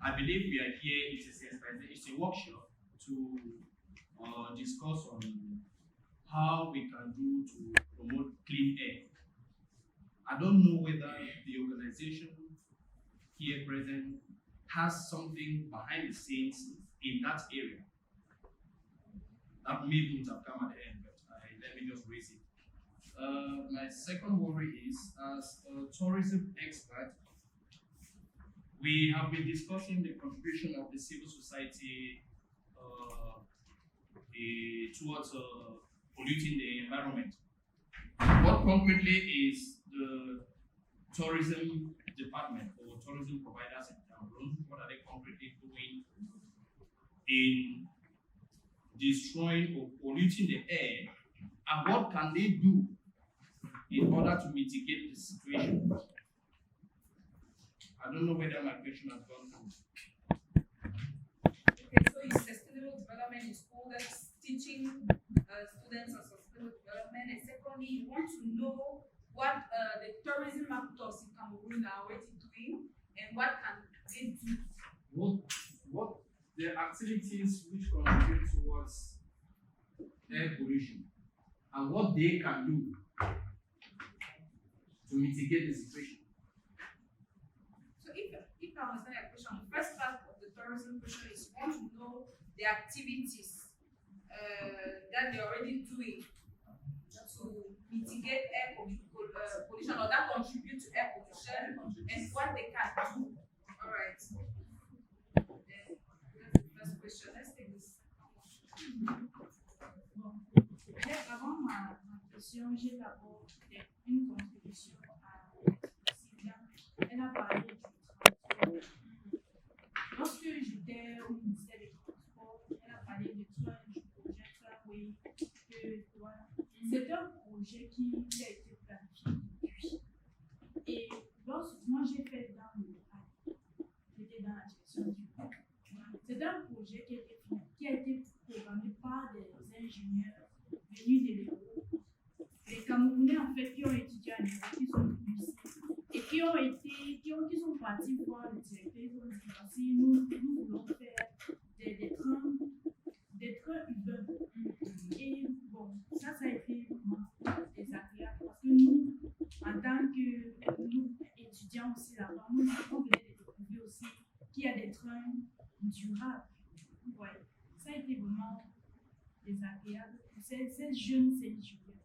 I believe we are here, it's a workshop to discuss on how we can do to promote clean air. I don't know whether the organization here present has something behind the scenes in that area. That maybe would have come at the end, but let me just raise it. My second worry is, as a tourism expert, we have been discussing the contribution of the civil society towards polluting the environment. What concretely is the tourism department or tourism providers in Cameroon, what are they concretely doing in destroying or polluting the air, and what can they do in order to mitigate the situation? I don't know whether my question has gone through. Okay, so it's sustainable development in school, that's teaching students on sustainable development, and secondly, you want to know what the tourism actors in Cameroon are already doing and what can they do. What the activities which contribute towards air pollution and what they can do to mitigate the situation. So if I understand your question, the first part of the tourism question is you want to know the activities that they're already doing to mitigate air pollution or that contribute to air pollution and what they can do. All right. Then that's the first question. Let's take this. Avant ma question, j'ai d'abord une contribution à Sylvia. Elle a parlé du transport. Lorsque j'étais au ministère des Transports, elle a parlé du projet Tramway. Voilà. C'est un projet qui a été planifié depuis. Et lorsque moi j'ai fait dans le local, j'étais dans la direction du local. C'est un projet qui a été programmé par des ingénieurs venus de l'Europe. Les Camerounais en fait qui ont étudié à l'Europe, qui sont venus ici et qui sont partis voir le directeur. Ils ont dit voici, nous voulons faire des trains urbains. Et bon, ça a été vraiment désagréable parce que nous, en tant que nous étudiants aussi là-bas, nous venait de découvrir aussi qu'il y a des trains durables. Ouais. Ça a été vraiment désagréable pour ces jeunes Sénégalais.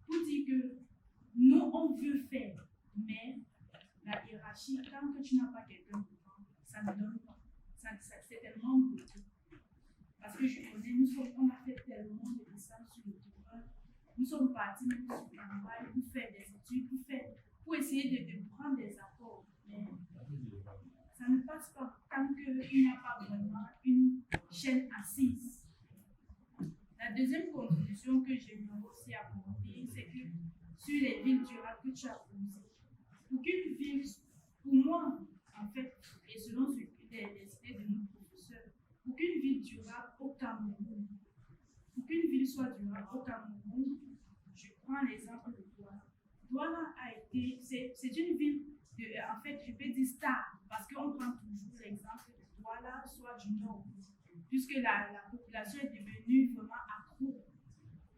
Pour dire que nous, on veut faire, mais la hiérarchie, tant que tu n'as pas quelqu'un devant, ça ne donne pas. C'est tellement bloqué. Parce que je connais, on a fait tellement de recherches sur le terrain. Nous sommes partis même sur le travail pour faire des études, pour essayer de prendre des apports. Mais ça ne passe pas tant qu'il n'y a pas vraiment une chaîne assise. La deuxième contribution que j'aimerais aussi apporter, c'est que sur les villes durables que tu as posées, pour qu'une ville, pour moi, en fait, et selon ce que les de nos professeurs, pour qu'une ville durable au Cameroun, pour qu'une ville soit durable au Cameroun, je prends l'exemple de Douala. Douala a été, c'est une ville, en fait, je peux dire star, parce qu'on prend toujours l'exemple de Douala, soit du Nord, puisque la population est devenue vraiment accro.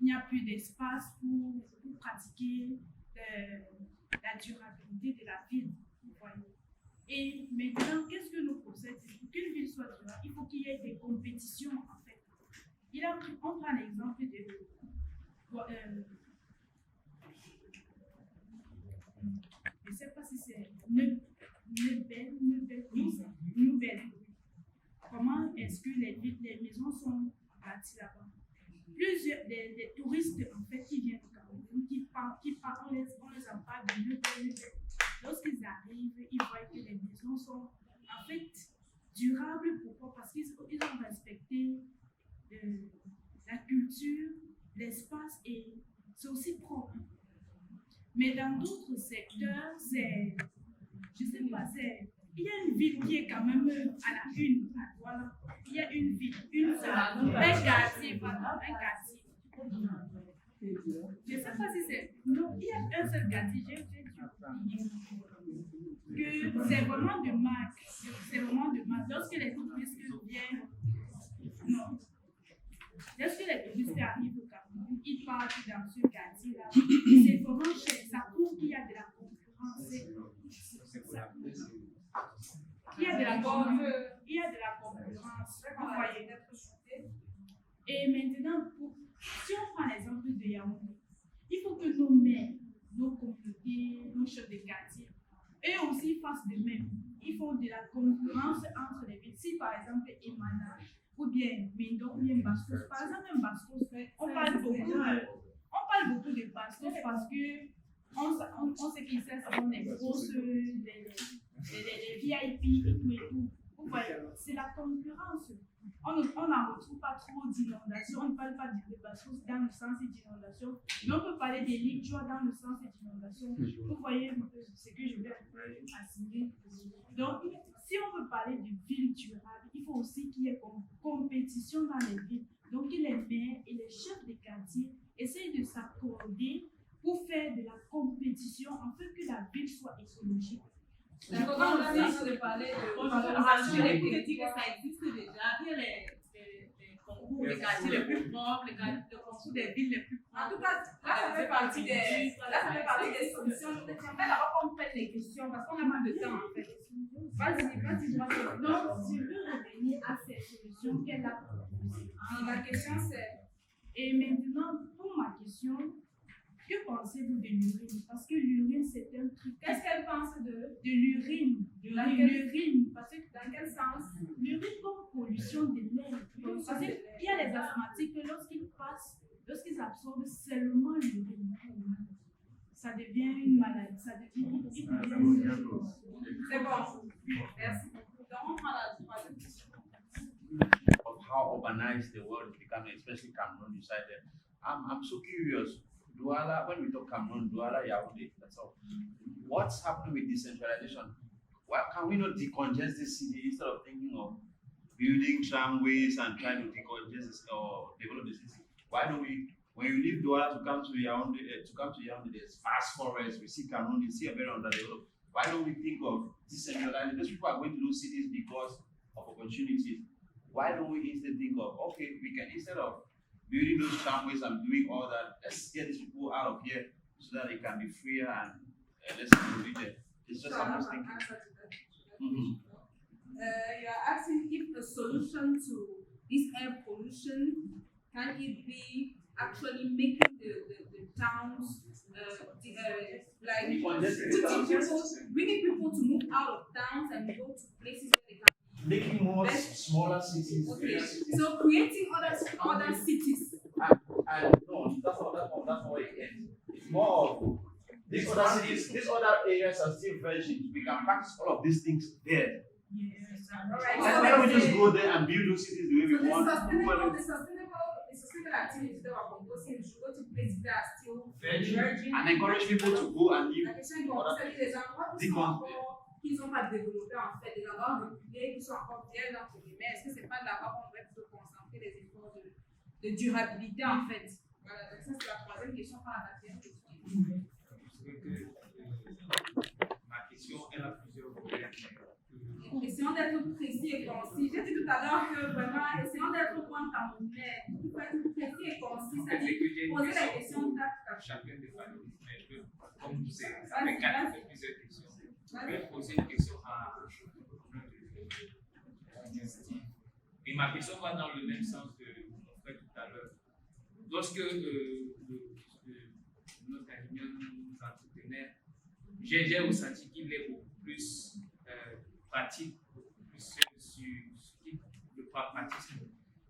Il n'y a plus d'espace pour pratiquer la durabilité de la ville. Vous voyez. Et maintenant, qu'est-ce que nous procèdons? Pour qu'une ville soit durable, il faut qu'il y ait des compétitions, en fait. On prend l'exemple de je ne sais pas si c'est Nouvelle. Comment est-ce que les maisons sont bâties là-bas? Plusieurs des touristes en fait qui viennent au Cameroun, qui partent, on les en parle de Nouvelle. Lorsqu'ils arrivent, ils voient que les maisons sont en fait durables. Pourquoi? Parce qu'ils ont respecté la culture, l'espace et c'est aussi propre. Mais dans d'autres secteurs, c'est, je sais pas, il y a une ville qui est quand même à la une. Voilà. Il y a une ville, une seule, un quartier, voilà, un quartier. Je ne sais pas si c'est. Non, il y a un seul quartier, j'ai que c'est vraiment de marque. C'est vraiment de marque. Lorsque les touristes viennent. Non. Lorsque les touristes arrivent au Cameroun, ils partent dans ce quartier-là. C'est vraiment cher. Ça prouve qu'il y a de la concurrence. C'est ça. il y a de la concurrence. Vous voyez. Et maintenant, si on prend l'exemple de Yaounde, il faut que nos maires, nos communautés, nos chefs de quartier, eux aussi fassent de même. Ils font de la concurrence entre les villes. Si par exemple, Emana, ou bien Mindon, ou bien Bastos, par exemple, même Bastos, on parle beaucoup de Bastos parce que on sait qu'ils sont les grosses, les VIP et tout. Vous voyez, c'est la concurrence. On n'en retrouve pas trop d'inondations. On ne parle pas de Bastos dans le sens d'inondation, mais on peut parler des ligues dans le sens d'inondation. Vous voyez ce que je vais assimiler. Donc, si on veut parler de ville durable, il faut aussi qu'il y ait compétition dans les villes. Donc, que les maires et les chefs de quartier essayent de s'accorder pour faire de la compétition afin que la ville soit écologique. Je comprends aussi de parler de les politiques, ça existe déjà. Il y a les concours, les quartiers les plus propres, les concours des villes les plus propres. En tout cas, là, ça fait partie des solutions. J'aimerais d'abord qu'on prenne les questions parce qu'on n'a pas de temps en fait. Vas-y, droit. Donc, je veux revenir à ces solutions qu'elle a proposées. La question c'est. Et maintenant, pour ma question, que pensez-vous de l'urine? Parce que l'urine, c'est un truc. Qu'est-ce qu'elle pense de l'urine? L'urine. Parce que dans quel sens? L'urine comme pollution de l'air. Parce qu'il y a les asthmatiques que lorsqu'ils absorbent seulement l'urine, ça devient une maladie. Ça devient C'est bon. Merci beaucoup. Donc, on prend la troisième question. Of how urbanized the world is becoming, especially Cameroon, you cited. I'm so curious. Douala, when we talk Cameroon, Douala, Yaounde, that's all. What's happening with decentralization? Why can we not decongest this city instead of thinking of building tramways and trying to decongest this or develop the city? Why don't we, when you leave Douala to come to Yaounde, there's vast forests, we see Cameroon, you see a very underdeveloped. Why don't we think of decentralizing? Those people are going to lose cities because of opportunities. Why don't we instead think of, okay, we can, instead of building those tramways and doing all that, let's get these people out of here so that they can be freer and let's do it. It's just almost thinking. You're asking if the solution to this air pollution can it be actually making the towns like we need people to move out of towns and go to places where they can. Making more smaller cities. Okay. So creating other cities. And no, that's not what it is. It's more of these other cities, these other areas are still virgin. We can practice all of these things there. Yes. All right. Why don't we just go there and build those cities the way we want? The sustainable activities that are composing should go to places that are still virgin. And encourage people to go and live. La question est qu'ils n'ont pas développé en fait, des endroits reculés qui sont encore bien entre guillemets. Est-ce que c'est pas là-bas qu'on devrait plutôt concentrer les efforts de durabilité en fait? Voilà, donc ça c'est la troisième question, pas la quatrième question. Ma question, elle a plusieurs volets. Essayons d'être précis et concis. J'ai dit tout à l'heure que vraiment, essayons d'être point camerounais. Il faut être précis et concis, c'est-à-dire poser la question d'acte. Chacun des panélistes, mais comme vous savez, ça fait plusieurs questions. Je vais poser une question à et ma question va dans le même sens que mon frère tout à l'heure. Lorsque notre ami nous entretenait, j'ai ressenti qu'il est beaucoup plus pratique, beaucoup plus sur le pragmatisme.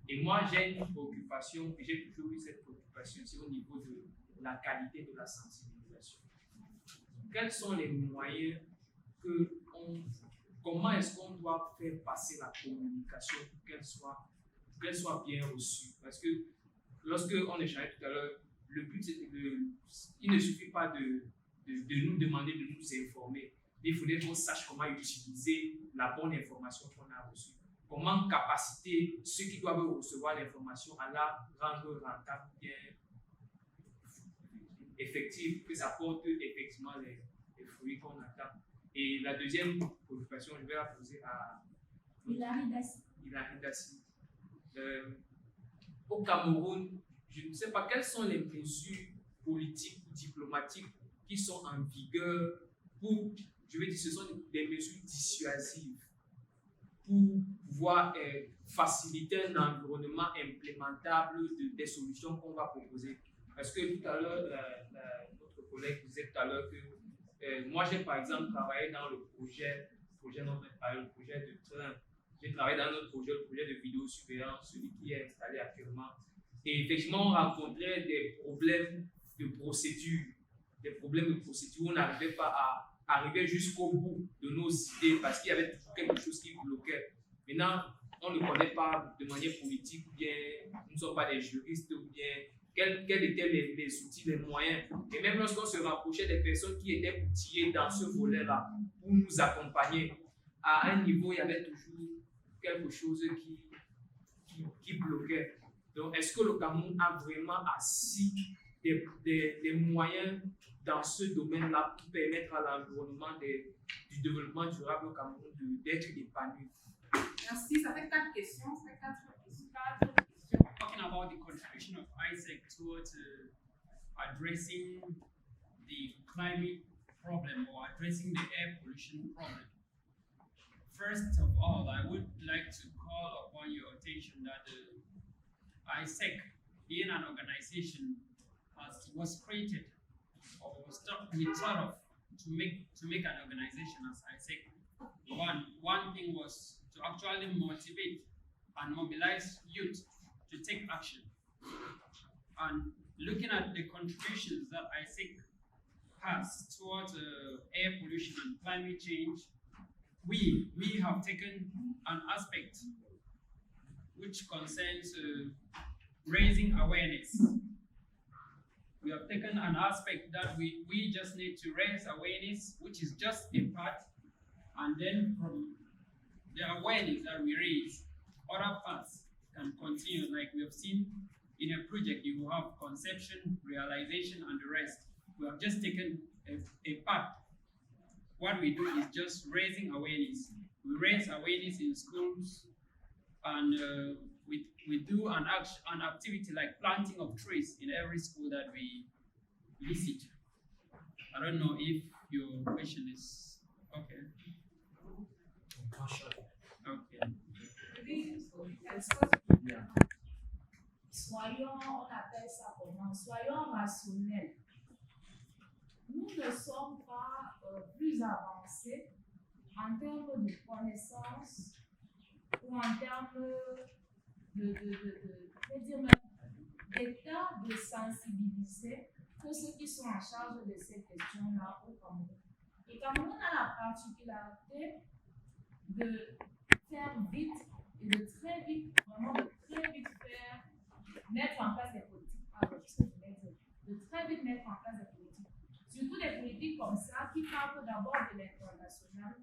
Et moi, j'ai une préoccupation, et j'ai toujours eu cette préoccupation, c'est au niveau de la qualité de la sensibilisation. Quels sont les moyens comment est-ce qu'on doit faire passer la communication pour qu'elle soit bien reçue? Parce que lorsque on échangeait tout à l'heure, le but c'est il ne suffit pas de nous demander de nous informer. Il faudrait qu'on sache comment utiliser la bonne information qu'on a reçue. Comment capaciter ceux qui doivent recevoir l'information à la rendre rentable, bien effective, que ça porte effectivement les fruits qu'on attend. Et la deuxième préoccupation, je vais la poser à Hilary Dassi. Au Cameroun, je ne sais pas quelles sont les mesures politiques ou diplomatiques qui sont en vigueur pour, je vais dire, ce sont des mesures dissuasives pour pouvoir faciliter un environnement implémentable des solutions qu'on va proposer. Parce que tout à l'heure, notre collègue disait tout à l'heure que moi j'ai par exemple travaillé dans le projet de train. J'ai travaillé dans notre projet, le projet de vidéosurveillance, celui qui est installé actuellement. Et effectivement, on rencontrait des problèmes de procédure. On n'arrivait pas à arriver jusqu'au bout de nos idées parce qu'il y avait toujours quelque chose qui bloquait. Maintenant, on ne connaît pas de manière politique ou bien nous ne sommes pas des juristes ou bien quels étaient les outils, les moyens. Et même lorsqu'on se rapprochait des personnes qui étaient outillées dans ce volet-là pour nous accompagner, à un niveau, il y avait toujours quelque chose qui bloquait. Donc, est-ce que le Cameroun a vraiment assis des moyens dans ce domaine-là pour permettre à l'environnement du développement durable au Cameroun d'être épanoui? Merci, ça fait 4 questions. Talking about the contribution of ISEC towards addressing the climate problem or addressing the air pollution problem. First of all, I would like to call upon your attention that ISEC, being an organization, was created or was thought of to make an organization as ISEC. One thing was to actually motivate and mobilize youth to take action. And looking at the contributions that ISEC has towards air pollution and climate change, we have taken an aspect which concerns raising awareness. We have taken an aspect that we just need to raise awareness, which is just a part, and then from the awareness that we raise, other parts can continue. Like we have seen in a project, you have conception, realization, and the rest. We have just taken a part. What we do is just raising awareness. We raise awareness in schools, and we do an activity like planting of trees in every school that we visit. I don't know if your question is okay. Okay. Soyons, on appelle ça comment? Soyons rationnels. Nous ne sommes pas plus avancés en termes de connaissances ou en termes d'état de sensibiliser que ceux qui sont en charge de ces questions-là au Cameroun. Le Cameroun a la particularité de faire vite et de très vite, vraiment de très vite mettre en place des politiques. De très vite mettre en place des politiques. Surtout des politiques comme ça qui partent d'abord de l'international,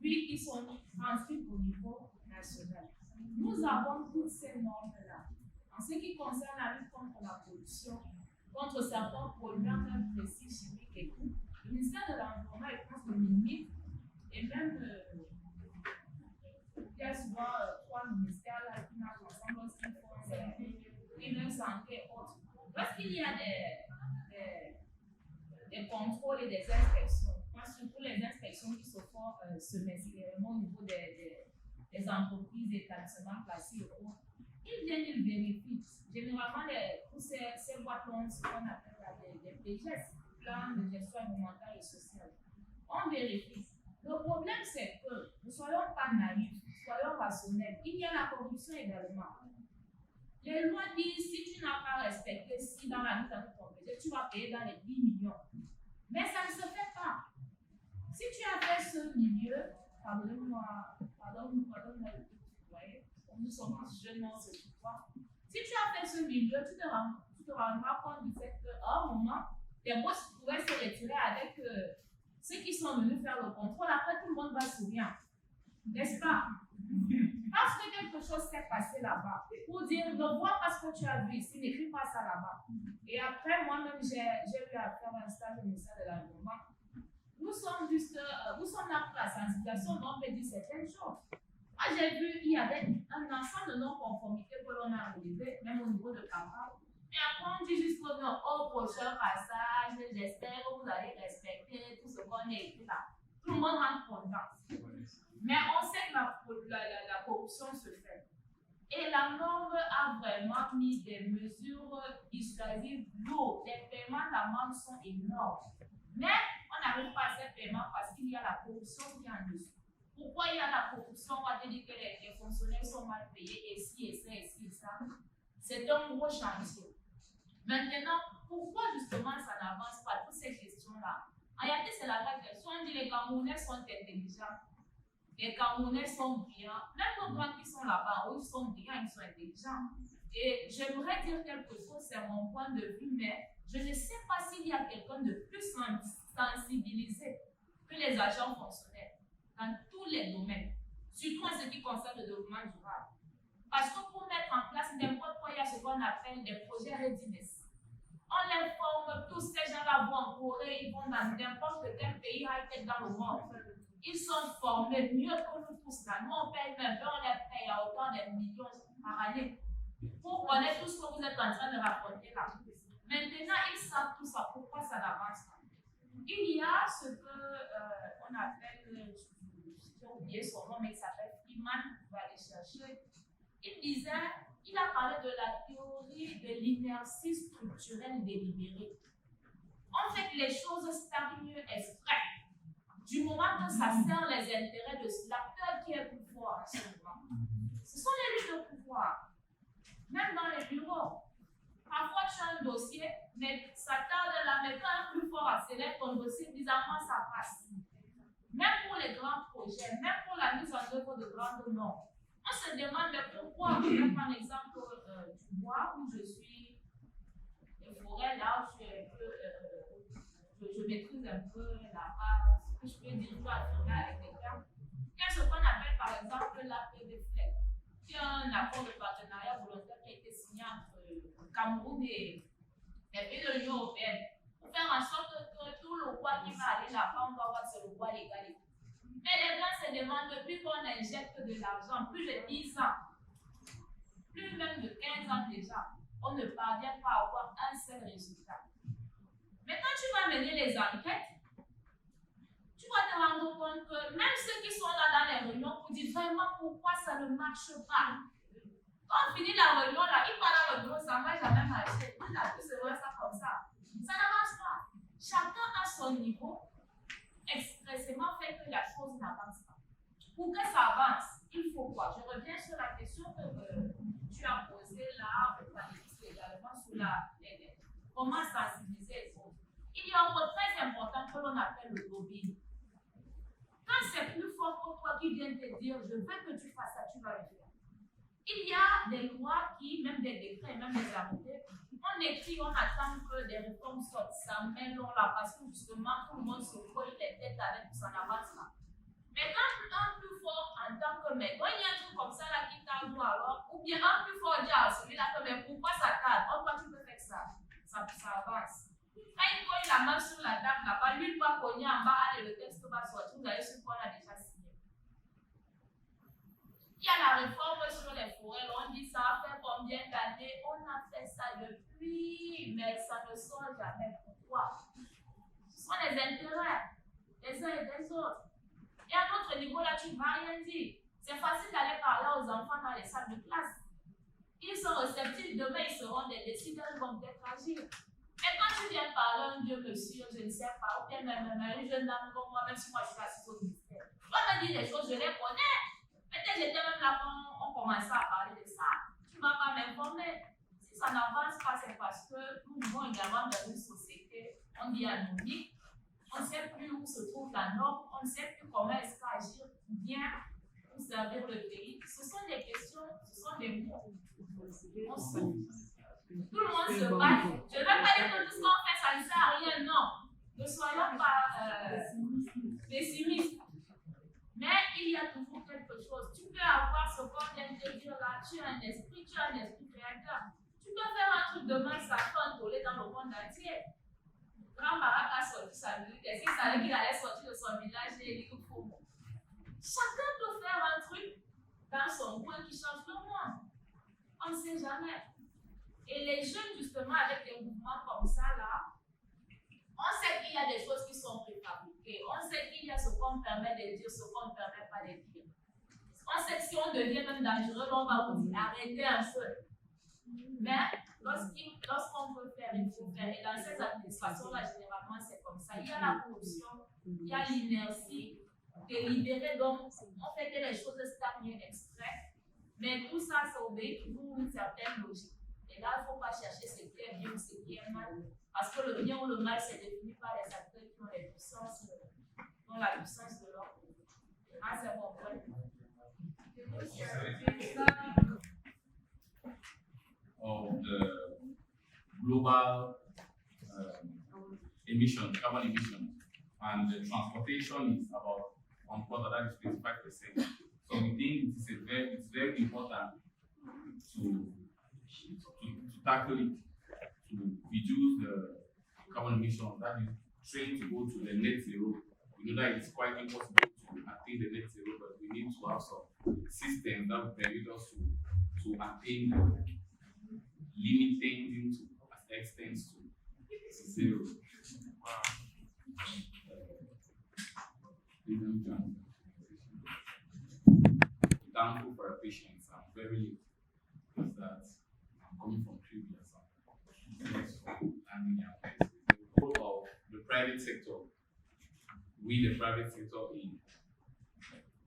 puis qui sont inscrites au niveau national. Nous avons toutes ces normes-là. En ce qui concerne la lutte contre la pollution, contre certains polluants même précis, chimiques et tout, le ministère de l'Environnement, je pense, le limite, et même il y a souvent 3 ministères là, qui marchent ensemble lorsqu'ils font une santé et autres. Lorsqu'il y a des contrôles et des inspections, surtout les inspections qui se font semestriellement au niveau des entreprises, établissements classés et autres, ils viennent, ils vérifient. Généralement, pour ces boîtes ont ce qu'on appelle des PGS, plans de gestion environnementale et sociale. On vérifie. Le problème, c'est que ne soyons pas naïfs, soyons rationnels. Il y a la corruption également. Les lois disent si tu n'as pas respecté, si dans la mise en œuvre, tu vas payer dans les 10 millions. Mais ça ne se fait pas. Si tu as fait ce milieu, pardonne-moi, vous voyez, nous sommes tous jeunes, on se tutoie. Si tu as fait ce milieu, tu te rendras compte du fait qu'à un moment, tes boss pourraient se retirer avec ceux qui sont venus faire le contrôle. Après, tout le monde va sourire. N'est-ce pas? Parce que quelque chose s'est passé là-bas. Pour dire, ne vois pas ce que tu as vu ici, n'écris pas ça là-bas. Et après, moi-même, j'ai eu à faire un stage au ministère de l'Environnement. Nous sommes là pour la sensibilisation, donc on peut dire certaines choses. Moi, j'ai vu, il y avait un ensemble de non-conformités que l'on a relevé, même au niveau de campagne. Et après, on dit juste au prochain passage, j'espère que vous allez respecter tout ce qu'on a écrit là. Tout le monde rentre content. Mais on sait que la corruption se fait. Et la norme a vraiment mis des mesures dissuasives lourdes. Les paiements d'amende sont énormes. Mais on n'arrive pas à ces paiements parce qu'il y a la corruption qui est en dessous. Pourquoi il y a la corruption? On va te dire que les fonctionnaires sont mal payés, et ci, et ça, et ci, et ça. C'est un gros chantier. Maintenant, pourquoi justement ça n'avance pas, toutes ces questions-là? En réalité, c'est la vraie question. On dit que les Camerounais sont intelligents. Les Camerounais sont brillants. Même nos grands qui sont là-bas, eux, ils sont brillants, ils sont intelligents. Et j'aimerais dire quelque chose, c'est mon point de vue, mais je ne sais pas s'il y a quelqu'un de plus sensibilisé que les agents fonctionnaires dans tous les domaines, surtout en ce qui concerne le développement durable. Parce que pour mettre en place n'importe quoi, il y a ce qu'on appelle des projets readiness. On les forme, tous ces gens-là vont en Corée, ils vont dans n'importe quel pays high-tech dans le monde. Ils sont formés mieux que nous tous là. Nous, on paye même, on les paye à autant de millions par année pour connaître tout ce que vous êtes en train de raconter là. Maintenant, ils savent tout ça. Pourquoi ça n'avance pas? Il y a ce qu'on appelle, j'ai oublié son nom, mais il s'appelle Freeman, vous allez chercher. Il a parlé de la théorie de l'inertie structurelle délibérée. On fait que les choses stagnent exprès. Du moment que ça sert les intérêts de l'acteur qui est plus fort en ce moment. Ce sont les luttes de pouvoir. Même dans les bureaux. Parfois, tu as un dossier, mais ça tarde là, mais quand un plus fort accélère ton dossier, bizarrement, ça passe. Même pour les grands projets, même pour la mise en œuvre de grandes normes. On se demande pourquoi, je vais prendre l'exemple du bois où je suis, les forêts là où je maîtrise un peu la base, ce que je peux dire, je dois affirmer avec les termes. Il y a ce qu'on appelle par exemple l'APD-FLEC, qui est un accord de partenariat volontaire qui a été signé entre le Cameroun et les pays de l'Union européenne pour faire en sorte que tout le bois qui va aller là-bas, on doit voir c'est le bois légal. Mais les gens se demandent, depuis qu'on injecte de l'argent, plus de 10 ans, plus même de 15 ans déjà, on ne parvient pas à avoir un seul résultat. Mais quand tu vas mener les enquêtes, tu vas te rendre compte que même ceux qui sont là dans les réunions pour dire vraiment pourquoi ça ne marche pas. Quand on finit la réunion là, il parle à l'autre, ça ne va jamais marcher. Il a pu se voir ça comme ça. Ça n'avance pas. Chacun à son niveau, expressément fait que la chose n'avance pas. Pour que ça avance, il faut quoi? Je reviens sur la question que tu as posée là, également sur comment sensibiliser les autres. Il y a un mot très important que l'on appelle le lobbying. Quand c'est plus fort que toi qui vient te dire je veux que tu fasses ça, tu vas le faire. Il y a des lois qui, même des décrets, même des arrêtés, on écrit, on attend que des réformes sortent, ça met long là parce que justement tout le monde se colle les têtes avec ça n'avance pas. Mais quand un plus fort en tant que mec, quand il y a un truc comme ça là qui tarde alors, ou bien un plus fort dit à celui-là que mais pourquoi ça tarde? Pourquoi tu peux faire ça? Ça avance. Quand il colle la main sur la table là-bas, lui il va cogner en bas, allez, le texte va sortir, vous allez sur quoi on a déjà signé. Il y a la réforme sur les forêts, on dit ça fait combien d'années? On a fait ça depuis, mais ça ne sort jamais. Pourquoi? Ce sont les intérêts des uns et des autres. Et à notre niveau là, tu ne vas rien dire. C'est facile d'aller parler aux enfants dans les salles de classe. Ils sont réceptifs, demain ils seront des décideurs, ils vont peut-être agir. Mais quand tu viens parler à un vieux monsieur, je ne sais pas, ou bien même une jeune dame comme moi, même si moi je suis assise au ministère, tu vas me dire des choses, je les connais. Peut-être j'étais même là quand on commençait à parler de ça. Tu ne vas pas m'informer. Si ça n'avance pas, c'est parce que nous vivons également dans une société, on dit anonyme. On ne sait plus où se trouve la norme, on ne sait plus comment est-ce qu'agir bien pour servir le pays. Ce sont des questions, ce sont des mots. Tout le monde se bat. Je ne veux pas dire que tout ce qu'on fait, ça ne sert à rien, non. Ne soyons pas pessimistes. Mais il y a toujours quelque chose. Tu peux avoir ce qu'on vient de dire là, tu as un esprit créateur. Tu peux faire un truc demain, ça peut toller dans le monde entier. Grand Barak a sorti sa musique. Est-ce qu'il savait qu'il allait sortir de son village et il dit qu'il faut. Chacun peut faire un truc dans son coin qui change le monde. On ne sait jamais. Et les jeunes, justement, avec des mouvements comme ça, là, on sait qu'il y a des choses qui sont préfabriquées. On sait qu'il y a ce qu'on permet de dire, ce qu'on ne permet pas de dire. On sait que si on devient même dangereux, on va vous dire arrêtez un peu. Mais lorsqu'on peut faire, il faut faire. Et dans ces administrations-là, généralement, c'est comme ça. Il y a la corruption, il y a l'inertie délibérée, donc on fait que les choses stagnent exprès. Mais tout ça, ça obéit toujours à une certaine logique. Et là, il ne faut pas chercher ce qui est bien ou ce qui est mal. Parce que le bien ou le mal, c'est défini par les acteurs qui ont la puissance de l'ordre. Ah, c'est bon point. Of the global emission, carbon emission, and the transportation is about 1/4, that is 25%. So we think it's very important to tackle it, to reduce the carbon emission. That is trying to go to the net zero. We know that it's quite impossible to attain the net zero, but we need to have some systems that will permit us to attain the limiting to extent to zero. Thankful for your patience. I'm very late because that I'm coming from previous. Of the private sector, we the private sector in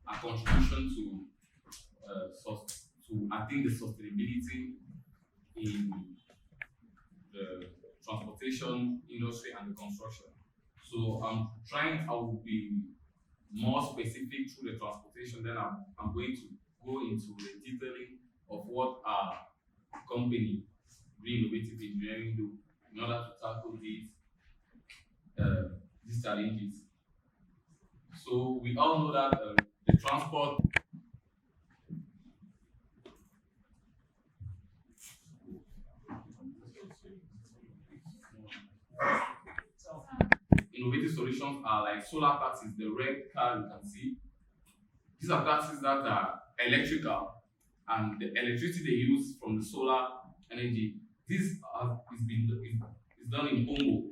a contribution to attain the sustainability in the transportation industry and the construction. So I will be more specific through the transportation, then I'm going to go into the detailing of what our company, Green Innovative Engineering, do in order to tackle these challenges. So we all know that the transport innovative solutions are like solar taxis, the red car you can see. These are taxis that are electrical, and the electricity they use from the solar energy, this is done in Congo.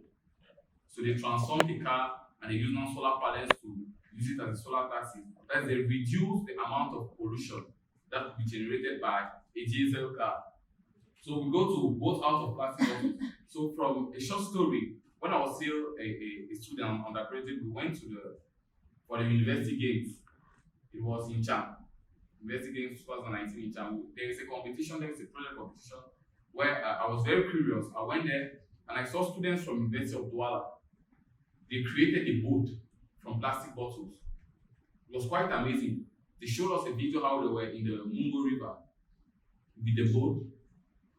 So they transform the car and they use non-solar panels to use it as a solar taxi. That they reduce the amount of pollution that will be generated by a diesel car. So we go to both out of plastic bottles. So from a short story, when I was still a student undergraduate, we went for the university games. It was in Cham. University Games 2019 in Cham. There is a competition, there is a project competition where I was very curious. I went there and I saw students from University of Douala. They created a boat from plastic bottles. It was quite amazing. They showed us a video how they were in the Mungo River with the boat.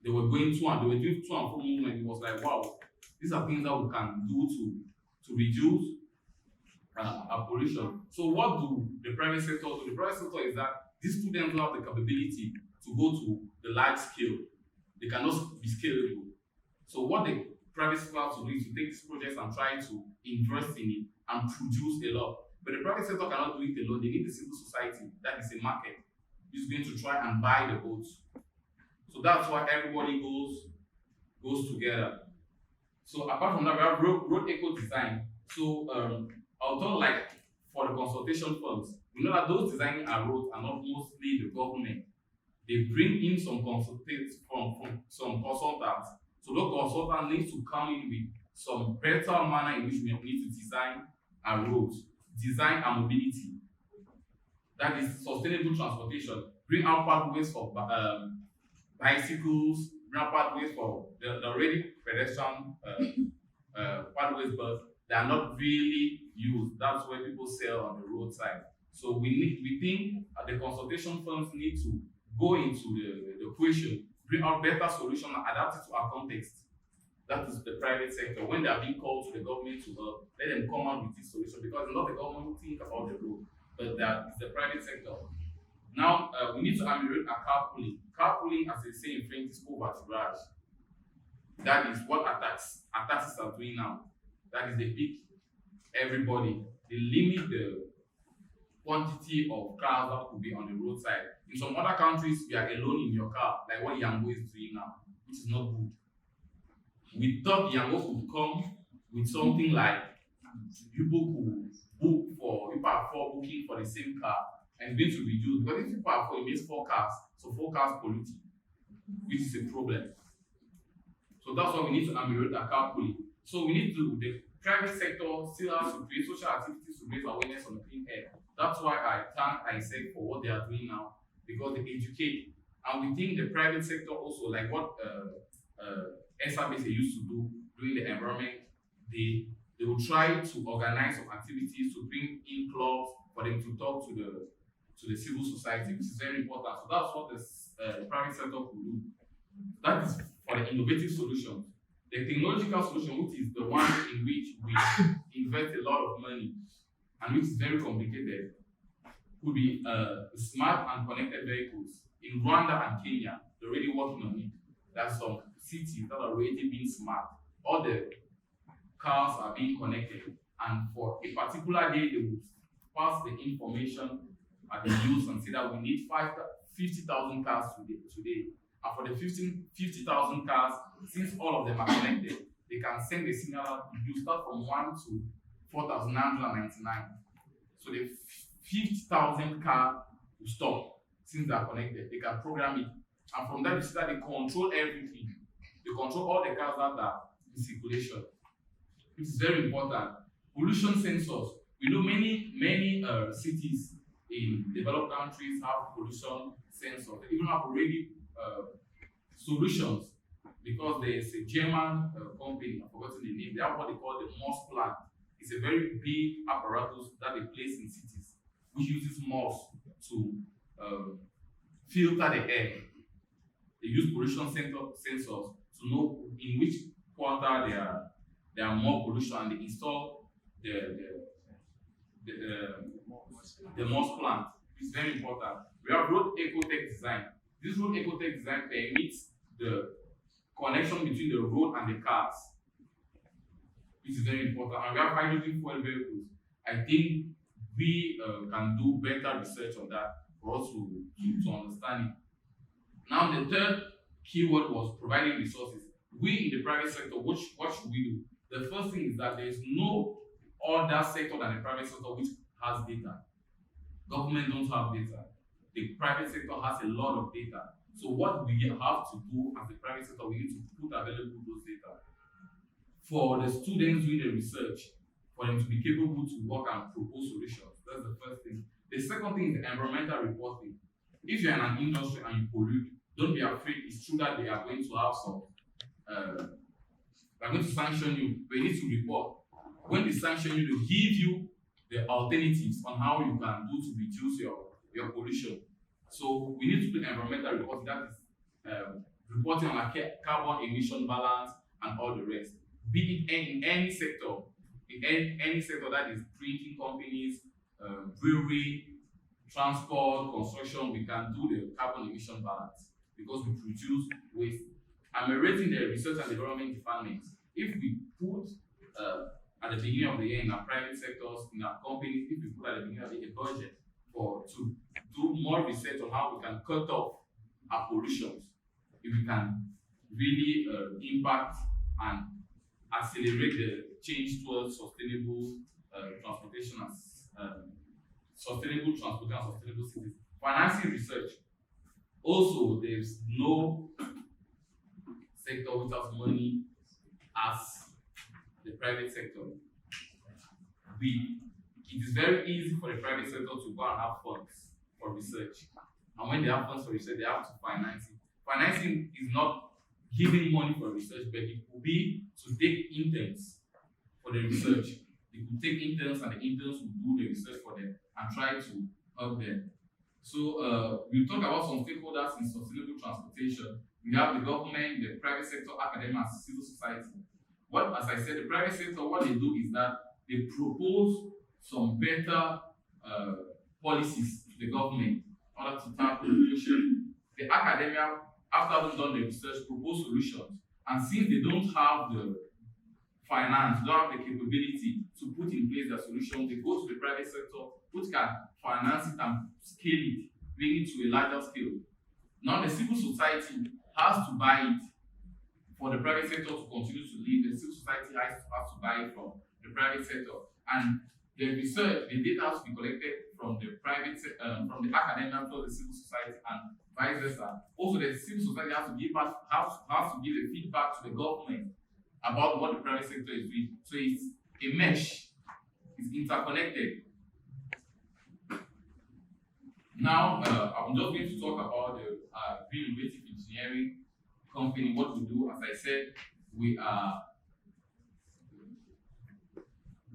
They were going to and they were doing to and fro movement. It was like, wow, these are things that we can do to reduce our pollution. So what do the private sector do? The private sector is that these students don't have the capability to go to the large scale. They cannot be scalable. So what the private sector has to do is to take these projects and try to invest in it and produce a lot. But the private sector cannot do it alone. They need the civil society, that is a market, who's going to try and buy the boats. So that's why everybody goes together. So apart from that, we have road eco design. So although like for the consultation firms, we know that those designing our roads are not mostly the government. They bring in some consultants from some consultants. So those consultants need to come in with some better manner in which we need to design our roads, design our mobility. That is sustainable transportation. Bring out pathways for bicycles, bring out pathways for the already pedestrian pathways, but they are not really used. That's where people sell on the roadside. So we think the consultation firms need to go into the equation, bring out better solutions and adapt it to our context. That is the private sector. When they are being called to the government to help, let them come out with this solution, because not the government who think about the road, but that is the private sector. Now we need to ameliorate our carpooling. Carpooling, as they say in French, is covoiturage. That is what taxis are doing now. That is they pick everybody. They limit the quantity of cars that could be on the roadside. In some other countries, you are alone in your car, like what Yaounde is doing now, which is not good. We thought Yaounde could come with something like people are for booking for the same car, and it's going to reduce, because if people are it means 4 cars, so 4 cars polluting, which is a problem. So that's why we need to ameliorate our carpooling. So we need to, the private sector still has to create social activities to raise awareness on clean air. That's why I thank ISEC for what they are doing now, because they educate. And we think the private sector also, like what SRBC used to do during the environment, they will try to organize some activities to bring in clubs for them to talk to the civil society, which is very important. So that's what the private sector could do. That is for the innovative solutions. The technological solution, which is the one in which we invest a lot of money and which is very complicated, could be smart and connected vehicles. In Rwanda and Kenya, they're already working on it. There are some cities that are already being smart. All the cars are being connected, and for a particular day, they will pass the information at the use and say that we need 50,000 cars today. And for the 50,000 cars, since all of them are connected, they can send a signal out. You start from 1 to 4,999. So the 50,000 car will stop since they are connected. They can program it. And from that, you see that they control everything. They control all the cars that are in circulation. It's very important. Pollution sensors. We know many cities in developed countries have pollution sensors. They even have already solutions, because there is a German company, I've forgotten the name, they have what they call the moss plant. It's a very big apparatus that they place in cities, which uses moss to filter the air. They use pollution sensors to know in which quarter there are more pollution, and they install the moss plant. It's very important. We have road ecotech design. This road ecotech design permits the connection between the road and the cars, which is very important. And we have hydrogen fuel vehicles. I think we can do better research on that for us to understand it. Now, the third keyword was providing resources. We in the private sector, what should we do? The first thing is that there is no other sector than the private sector which has data. Government don't have data. The private sector has a lot of data. So what we have to do as the private sector, we need to put available those data for the students doing the research, for them to be capable to work and propose solutions. That's the first thing. The second thing is the environmental reporting. If you're in an industry and you pollute, don't be afraid. It's true that they are going to have some, they're going to sanction you, but you need to report. When they sanction you, they give you the alternatives on how you can do to reduce your pollution. So we need to do environmental reporting, that is reporting on a carbon emission balance and all the rest. Be it in any sector, any sector that is printing companies, brewery, transport, construction, we can do the carbon emission balance because we produce waste. Ameliorating the research and development departments. If we put at the beginning of the year in our private sectors, in our companies, if we put at the beginning of the year a budget to do more research on how we can cut off our pollutions, if we can really impact and accelerate the change towards sustainable transportation and sustainable cities. Financing research. Also, there's no sector which has money as the private sector. It is very easy for the private sector to go and have funds for research. And when they have funds for research, they have to finance it. Financing is not giving money for research, but it could be to take interns for the research. They could take interns and the interns will do the research for them and try to help them. So we'll talk about some stakeholders in sustainable transportation. We have the government, the private sector, academia, and civil society. As I said, the private sector, what they do is that they propose some better policies to the government in order to tackle pollution. The academia, after having done the research, propose solutions. And since they don't have the finance, don't have the capability to put in place the solution, they go to the private sector, which can finance it and scale it, bring it to a larger scale. Now the civil society has to buy it for the private sector to continue to lead. The civil society has to buy it from the private sector. And the research, the data has to be collected from the private, from the academia to the civil society and vice versa. Also, the civil society has to give the feedback to the government about what the private sector is doing. So it's a mesh, it's interconnected. Now, I'm just going to talk about the Green Innovative Engineering company, what we do. As I said, we are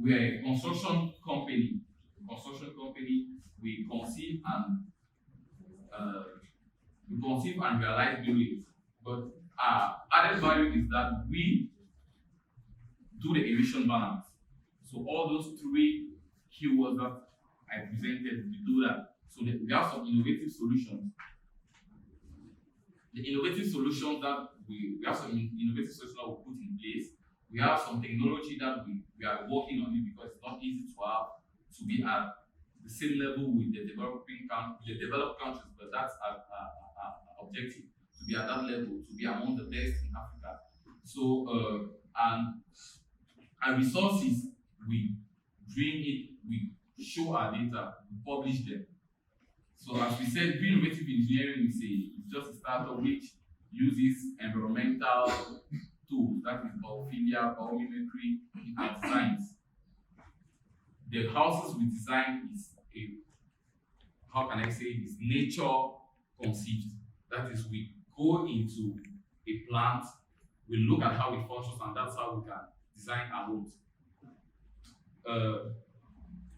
a construction company. We conceive and realize buildings. But our added value is that we do the emission balance. So all those three keywords that I presented, we do that. So we have some innovative solutions. The innovative solutions that we have some innovative solutions that we put in place. We have some technology that we are working on it because it's not easy to be at the same level with the developed countries, but that's our objective, to be at that level, to be among the best in Africa. So and our resources, we bring it, we show our data, we publish them. So as we said, Green Innovative Engineering is just a startup which uses environmental tools, that is biophilia, biomimicry, and science. The houses we design is nature conceived. That is, we go into a plant, we look at how it functions, and that's how we can design our homes.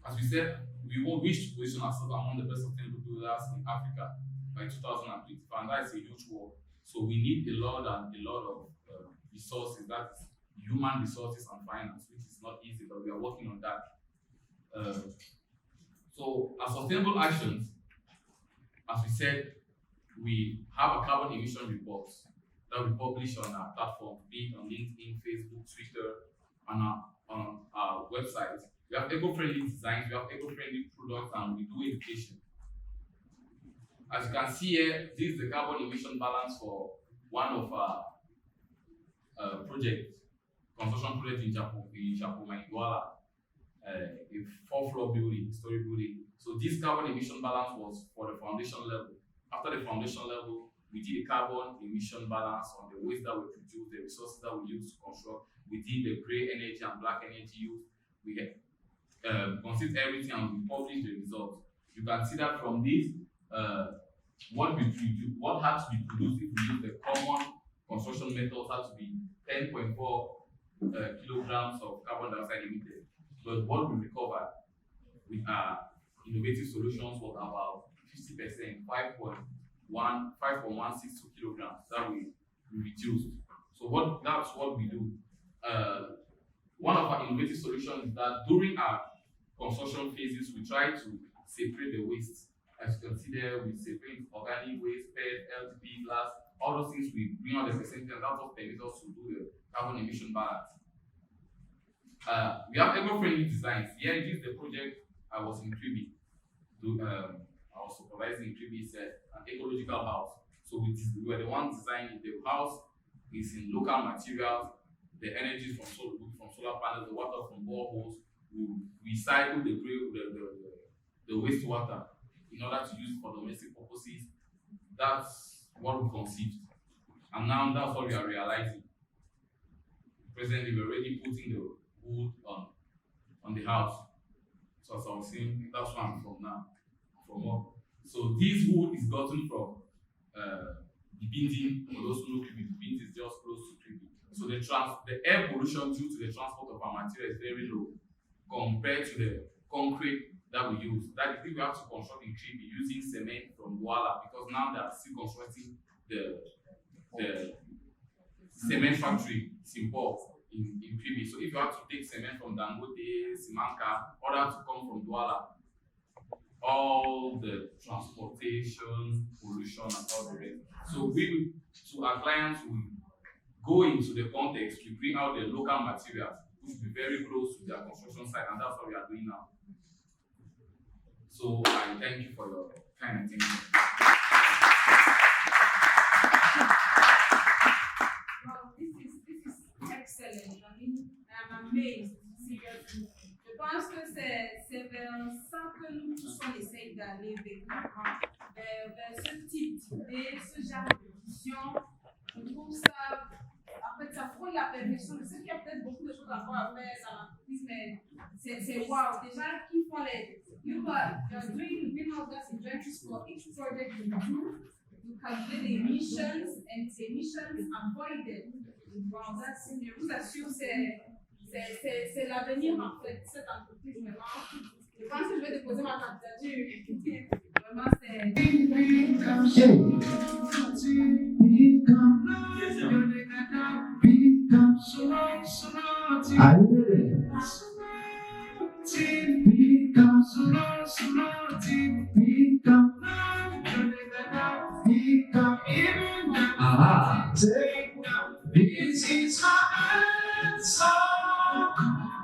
As we said, we wish to position ourselves among the best sustainable builders in Africa by 2025, and that is a huge work. So we need a lot of resources, that is human resources and finance, which is not easy, but we are working on that. So our sustainable actions, as we said, we have a carbon emission report that we publish on our platform, be it on LinkedIn, Facebook, Twitter, and on our website. We have eco-friendly designs, we have eco-friendly products, and we do education. As you can see here, this is the carbon emission balance for one of our construction project in Chapoma, Douala, a 4-floor building, story building. So this carbon emission balance was for the foundation level. After the foundation level, we did a carbon emission balance on the waste that we produce, the resources that we use to construct. We did the gray energy and black energy use. We considered everything and we published the results. You can see that from this, what had to be produced if we use the common construction methods had to be 10.4 kilograms of carbon dioxide emitted. But what we recovered with our innovative solutions was about 50%, 5.162 kilograms that we reduced. So that's what we do. One of our innovative solutions is that during our construction phases, we try to separate the waste. As you can see there, we separate organic waste, PET, LDP, glass, all those things we bring out the percentage, and that's what permits us to do the carbon emission balance. We have eco-friendly designs. Here, this is the project I was in Kribi. I was supervising in Kribi, an ecological house. So we were the ones designing the house. Is in local materials, the energy from solar panels, the water from boreholes. We recycle the wastewater in order to use for domestic purposes. That's what we conceived. And now that's what we are realizing. Presently, we're already putting the wood on the house. So as I was saying, that's where I'm from now. So this wood is gotten from the Bindi. For those who know Kribi, the Bindi is just close to Kribi. So the air pollution due to the transport of our material is very low compared to the concrete that we use. That is, if we have to construct in Kribi using cement from Douala, because now they are still constructing the cement factory in Kribi. So if you have to take cement from Dangote, Simanka, order to come from Douala, all the transportation, pollution, and all the rest. So to our clients, we go into the context, we bring out the local materials, which will be very close to their construction site, and that's what we are doing now. So I thank you for your kind attention. Wow, this is excellent. I mean, I'm amazed. Seriously. Je pense que c'est vers ça que nous tous on essaye d'aller véritablement, vers ce type d'idée, ce genre d'édition. Je trouve ça, en fait, ça prend la permission. Je sais qu'il y a peut-être beaucoup de choses encore à faire dans l'entreprise, mais c'est wow. Déjà, qui font les. You're doing greenhouse gas injections for each project you do. You calculate the emissions and the emissions avoided. Wow, that's, je vous assure, c'est l'avenir en fait, cette entreprise vraiment. Je pense que je vais déposer ma candidature. Vraiment, This is my answer.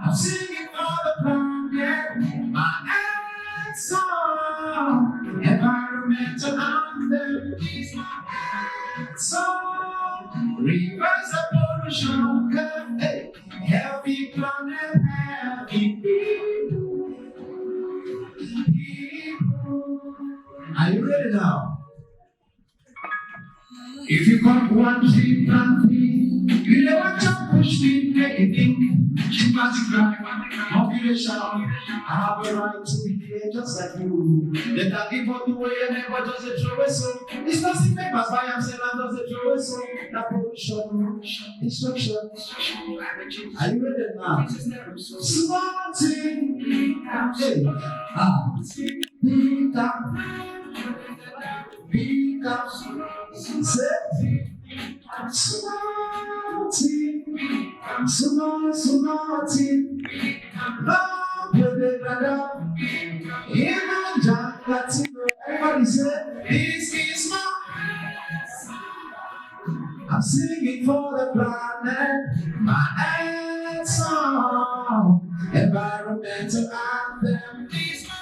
I'm singing for the planet. My answer. Environmental anthem is my answer. Reverse the pollution curve. Hey. Healthy planet, healthy people. Are you ready now? If you got one tree, plant three. You never jump, push me, make it think. Chimpanzee cry, population. I have a right to be there just like you. Let that give up the way and never does it throw it so. It's nothing famous by himself and does it throw it so. That pollution, destruction. Are you ready now? Smarting. Hey. Pick up. Say. Smarting. Everybody say, this is my. I'm singing for the planet, my answer. Environmental anthem is my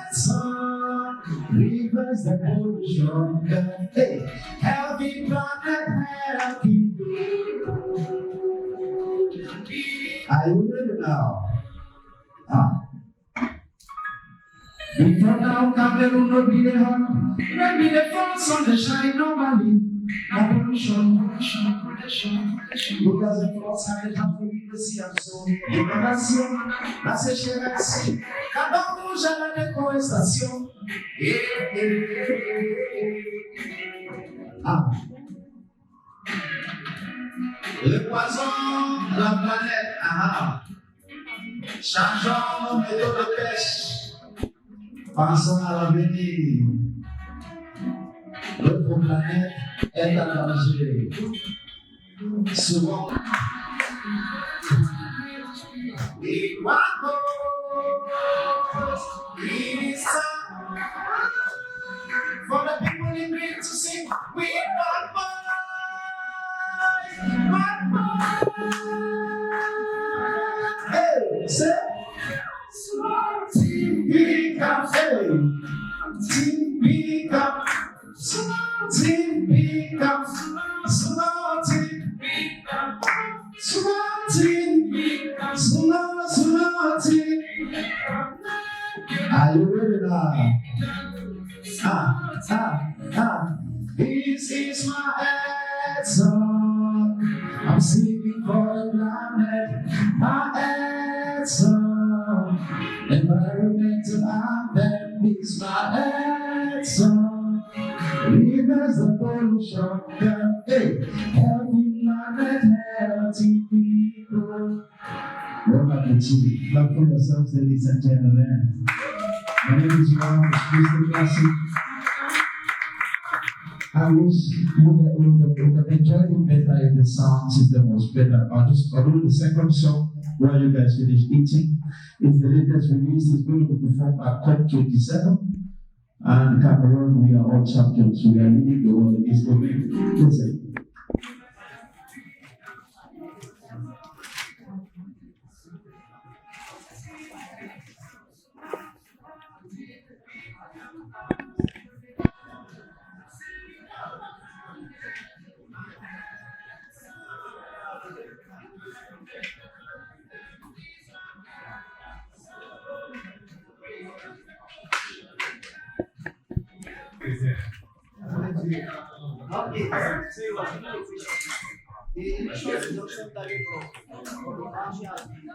answer. Reverse the pollution, hey, healthy planet, healthy people. Are you ready now? Before now, Cameroon will be the home. Maybe the full sun, the shine normally. Now pollution. Because the floods have the time to read the sea and so. Inondation, la sécheresse. Quand on bouge à la déforestation. Le poison de la planète. Changeons nos méthodes de pêche. Pensons à l'avenir. Notre planète est en danger. Souvent, it is for the people in green to sing. We want more. Hey, say. Team up, hey. Team up. Team up. Small team. Small team. Small team. Are you ready now? This is my answer. I'm singing for the planet. My answer. Environmental anthem is my answer. Reverse the pollution, hey, healthy planet, healthy people. Welcome to Chief. Clap for yourselves, ladies and gentlemen. My name is Yaounde, Mr. Classic. I wish you would have enjoyed it better if the sound system was better. Although the second song, where you guys finished eating, is the latest release. It's going to be performed at COP27. And Cameroon, we are all champions. We are leading the world in this domain. Listen. The initial reduction target for Russia has been